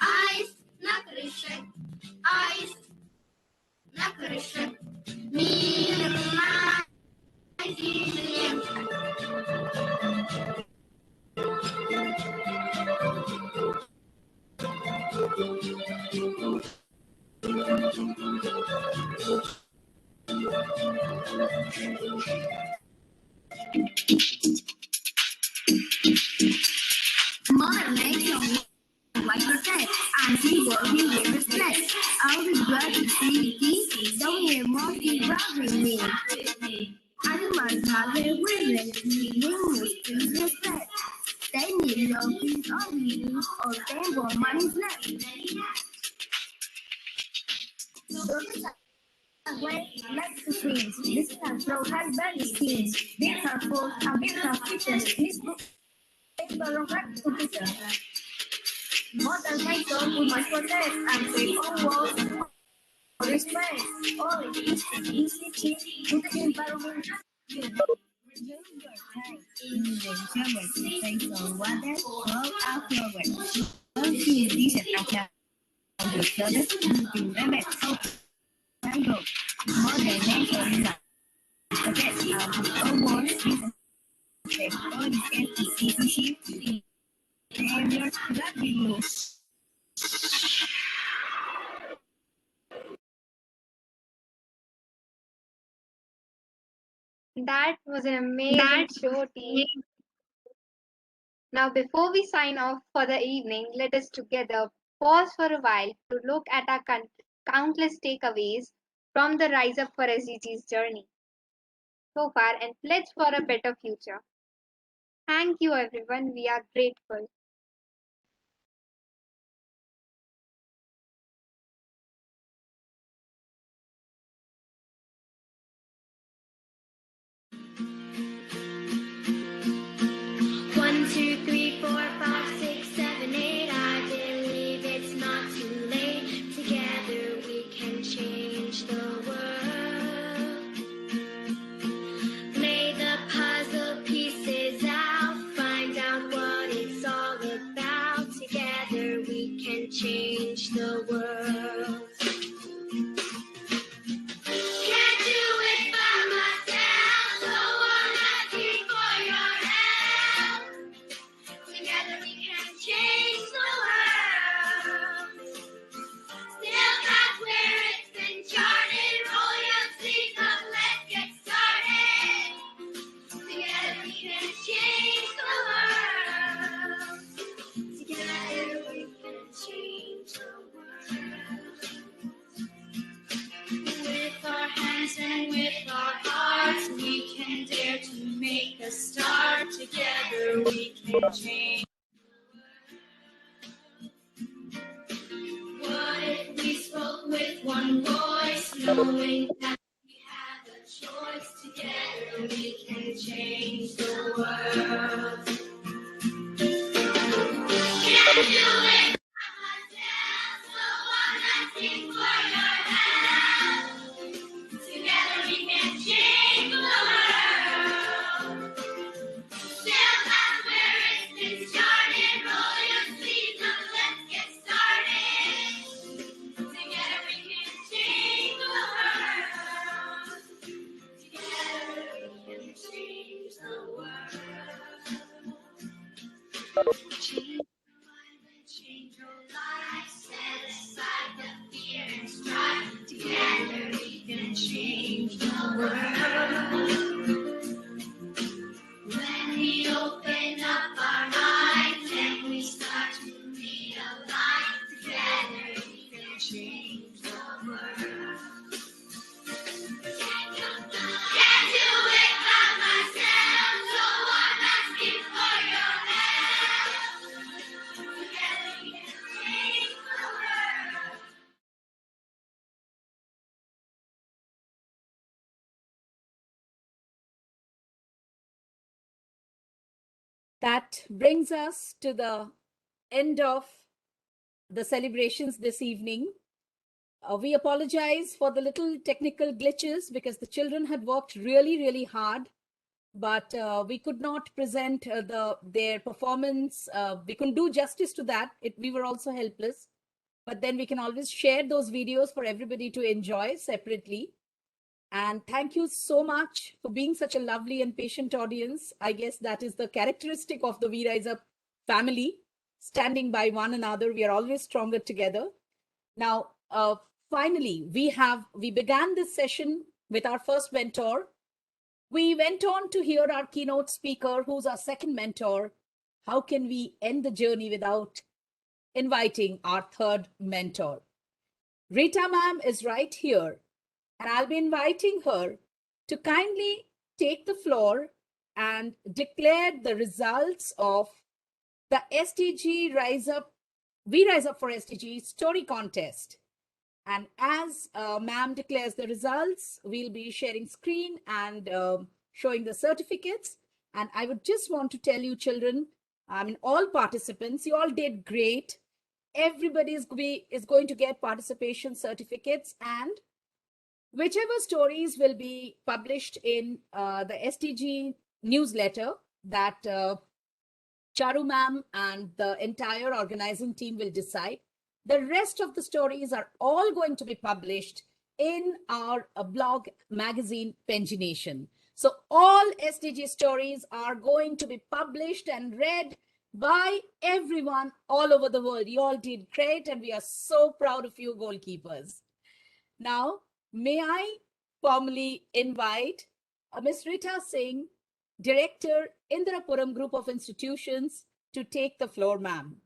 Аист на крыше, аист на крыше. Мир на земле. Mother nature like protect, and she working with respect. I'll be glad to see you. Don't hear more keep robbing me. Animals have their women, humans to respect. They need no peace or you, or they want money's left. Away, like the trees. This can flow has belly skins. These are full, and these are fishes. This book paper of red to picture. Mother nature who must protect and save all walls for respect. All it is easy to the environment. Reduce your time in the shower to save some water. Roll out forward. Don't use dishes account each other using rabbit soap. Mango. Mother nature is a protect all walls. Save all the empty sushi. Behavior that we lose. That was an amazing show, team. Now, before we sign off for the evening, let us together pause for a while to look at our countless takeaways from the Rise Up for SDGs journey so far and pledge for a better future. Thank you, everyone. We are grateful. One, two, three, four, five, six, seven, eight. I believe it's not too late. Together we can change the world. Lay the puzzle pieces out. Find out what it's all about. Together we can change the world. Can't do it by myself, so I'm asking for your help. Together we can change the world. Still got where it's been charted. Roll your sleeves up, let's get started. Together we can change the world. Together we can change the world. With our hands and with our hearts, we can dare to make a start. Together we can change. What if we spoke with one voice, knowing that we have a choice? Together we can change the world. Can't do it by myself, so I'm asking for your help. Together we can change the world. Still that's where it's been started. Roll your sleeves up, let's get started. Together we can change the world. Together we can change the world. Change your mind and change your life. Set aside the fear and strife. Together we can change the world. When we open up our eyes and we start to realize, together we can change the world. Can't do it by myself, so I'm asking for your help. Together we can change the world. That brings us to the end of the celebrations this evening. We apologize for the little technical glitches because the children had worked really, really hard, but we could not present their performance. We couldn't do justice to that. We were also helpless, but then we can always share those videos for everybody to enjoy separately. And thank you so much for being such a lovely and patient audience. I guess that is the characteristic of the We Rise Up family, standing by one another. We are always stronger together. Now, finally, we began this session with our first mentor. We went on to hear our keynote speaker, who's our second mentor. How can we end the journey without inviting our third mentor? Rita ma'am is right here, and I'll be inviting her to kindly take the floor and declare the results of the SDG We Rise Up for SDG story contest. And as ma'am declares the results, we'll be sharing screen and showing the certificates. And I would just want to tell you, children, all participants, you all did great. Everybody is going to get participation certificates, and whichever stories will be published in the SDG newsletter that Charu ma'am and the entire organizing team will decide. The rest of the stories are all going to be published in our blog magazine, Pengination. So all SDG stories are going to be published and read by everyone all over the world. You all did great, and we are so proud of you, goalkeepers. Now, may I formally invite Ms. Rita Singh, Director, Indirapuram Group of Institutions, to take the floor, ma'am.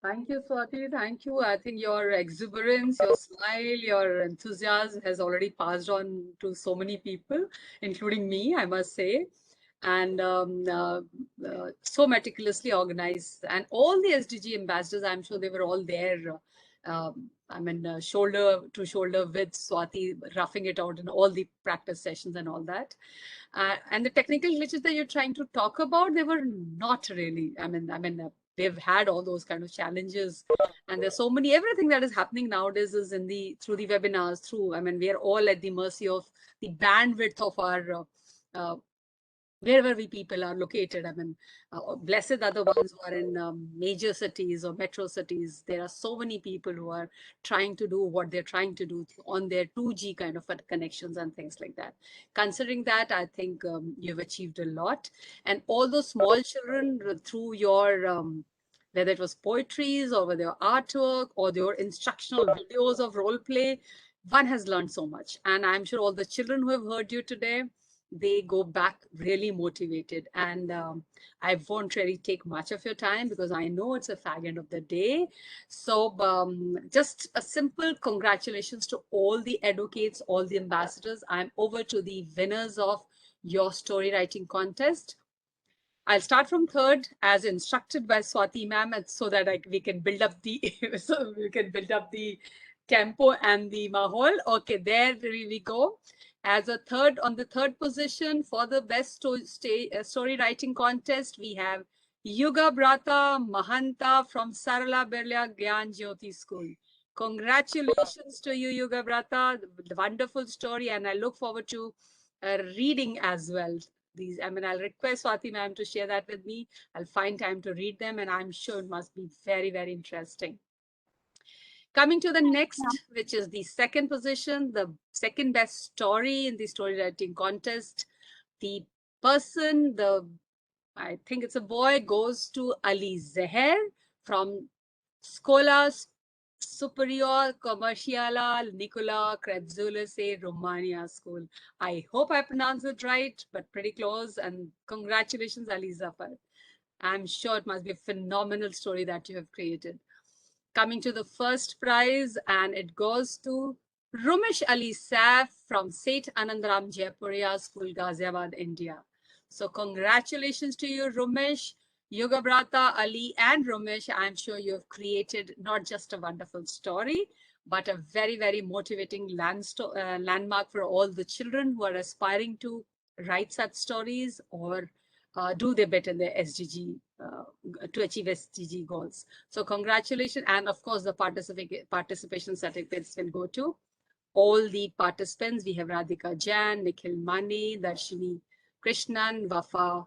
Thank you, Swati. Thank you. I think your exuberance, your smile, your enthusiasm has already passed on to so many people, including me, I must say. And so meticulously organized. And all the SDG ambassadors, I'm sure they were all there. Shoulder to shoulder with Swati, roughing it out in all the practice sessions and all that. And the technical glitches that you're trying to talk about, they were not really. They've had all those kind of challenges, and there's so many. Everything that is happening nowadays is in the through the webinars. We are all at the mercy of the bandwidth of our wherever we people are located. Blessed are the ones who are in major cities or metro cities. There are so many people who are trying to do what they're trying to do on their 2G kind of connections and things like that. Considering that, I think you've achieved a lot. And all those small children through your whether it was poetries or whether your artwork or your instructional videos of role play, one has learned so much. And I'm sure all the children who have heard you today, they go back really motivated. And I won't really take much of your time because I know it's a fag end of the day. So just a simple congratulations to all the advocates, all the ambassadors. I'm over to the winners of your story writing contest. I'll start from third as instructed by Swati ma'am, so that we can build up the tempo and the mahol. Okay, there we go. As a third, on the third position for the best story writing contest, we have Yuga Brata Mahanta from Sarala Berlia Gyan Jyoti School. Congratulations to you, Yuga Brata. Wonderful story, and I look forward to reading as well. I'll request Swati ma'am to share that with me. I'll find time to read them, and I'm sure it must be very, very interesting. Coming to the next, which is the second position, the second best story in the story writing contest. The person, I think it's a boy, goes to Ali Zeher from Scola Superior Comerciala Nicola Crețulese Romania School. I hope I pronounced it right, but pretty close. And congratulations, Ali Zafar. I'm sure it must be a phenomenal story that you have created. Coming to the first prize, and it goes to Rumesh Ali Saf from St. Anandaram Jaipuria School, Ghaziabad, India. So congratulations to you, Rumesh, Yuga Brata, Ali, and Rumesh. I'm sure you have created not just a wonderful story, but a very, very motivating landmark for all the children who are aspiring to write such stories or do their bit in their SDG to achieve SDG goals. So congratulations. And of course, the participation certificates will go to all the participants. We have Radhika Jan, Nikhil Mani, Darshini Krishnan, Wafa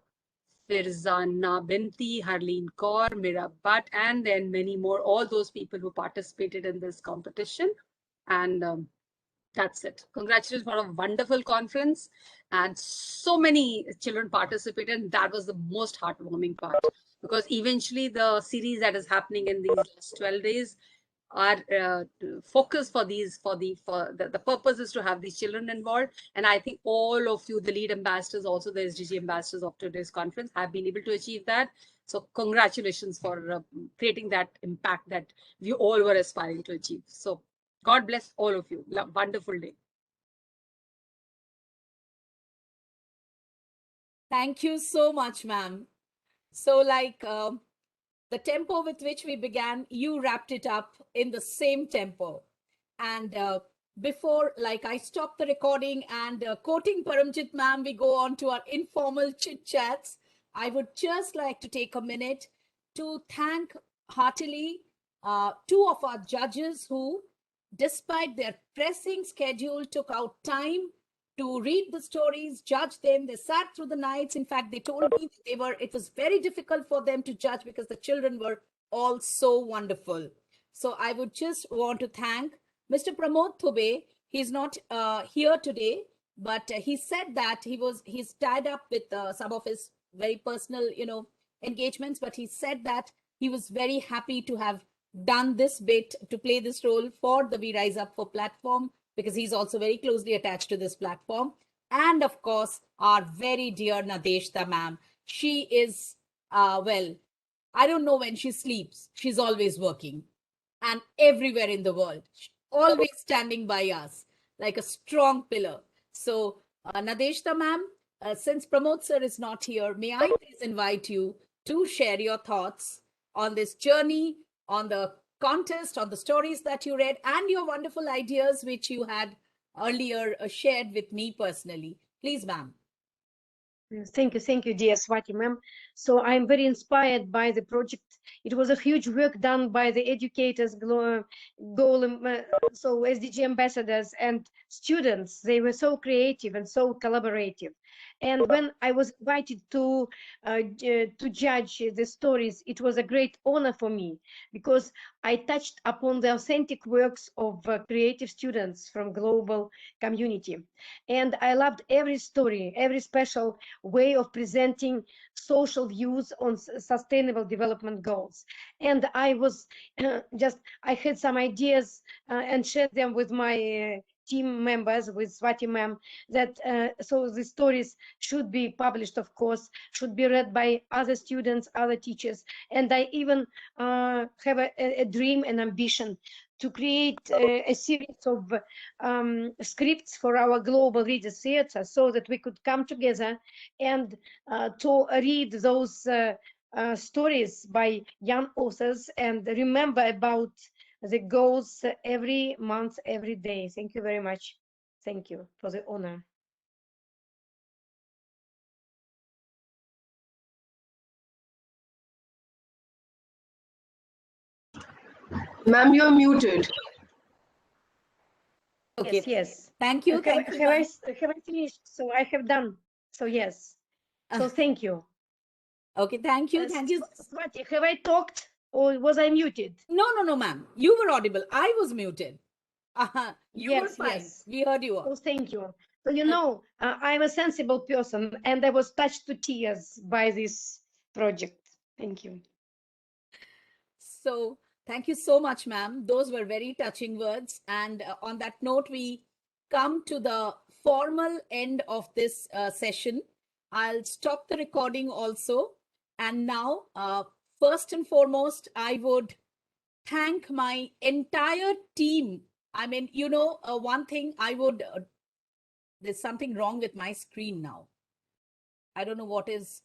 Firzana Binti, Harleen Kaur, Mira Bhatt, and then many more, all those people who participated in this competition. And that's it. Congratulations for a wonderful conference. And so many children participated. And that was the most heartwarming part, because eventually the series that is happening in these last 12 days are focused for the purpose is to have these children involved. And I think all of you, the lead ambassadors, also the SDG ambassadors of today's conference, have been able to achieve that. So congratulations for creating that impact that we all were aspiring to achieve. So God bless all of you. Wonderful day. Thank you so much, ma'am. So the tempo with which we began, you wrapped it up in the same tempo. And before, I stop the recording and quoting Paramjit ma'am, we go on to our informal chit chats. I would just like to take a minute to thank heartily two of our judges who, despite their pressing schedule, took out time to read the stories, judge them. They sat through the nights. In fact, they told me it was very difficult for them to judge because the children were all so wonderful. So I would just want to thank Mr. Pramod Thube. He's not here today, but he said that he's tied up with some of his very personal, engagements. But he said that he was very happy to have done this bit to play this role for the We Rise Up for platform, because he's also very closely attached to this platform. And of course, our very dear Nadeshta ma'am. She is, I don't know when she sleeps. She's always working and everywhere in the world, always standing by us like a strong pillar. So, Nadeshta ma'am, since Pramod sir is not here, may I please invite you to share your thoughts on this journey, on the contest, on the stories that you read, and your wonderful ideas which you had earlier shared with me personally. Please, ma'am. Thank you, dear Swati ma'am. So I'm very inspired by the project. It was a huge work done by the educators, so SDG ambassadors and students. They were so creative and so collaborative. And when I was invited to judge the stories, it was a great honor for me because I touched upon the authentic works of creative students from global community. And I loved every story, every special way of presenting social views on sustainable development goals. And I was I had some ideas and shared them with my team members, with Swati ma'am, that so the stories should be published, of course, should be read by other students, other teachers. And I even have a dream and ambition to create a series of scripts for our global reader theater so that we could come together and to read those stories by young authors and remember about the goals every month, every day. Thank you very much. Thank you for the honor. Ma'am, you're muted. Okay. Yes. Thank you. Have I finished? So I have done. So yes. So thank you. Okay, thank you. Thank you. Swati, have I talked or was I muted? No, ma'am. You were audible. I was muted. You were Yes, fine. yes. We heard you all. So thank you. So you know, I'm a sensible person and I was touched to tears by this project. Thank you. So thank you so much, ma'am. Those were very touching words. And on that note, we come to the formal end of this session. I'll stop the recording also. And now, first and foremost, I would thank my entire team. I mean, you know, one thing I would, there's something wrong with my screen now. I don't know what is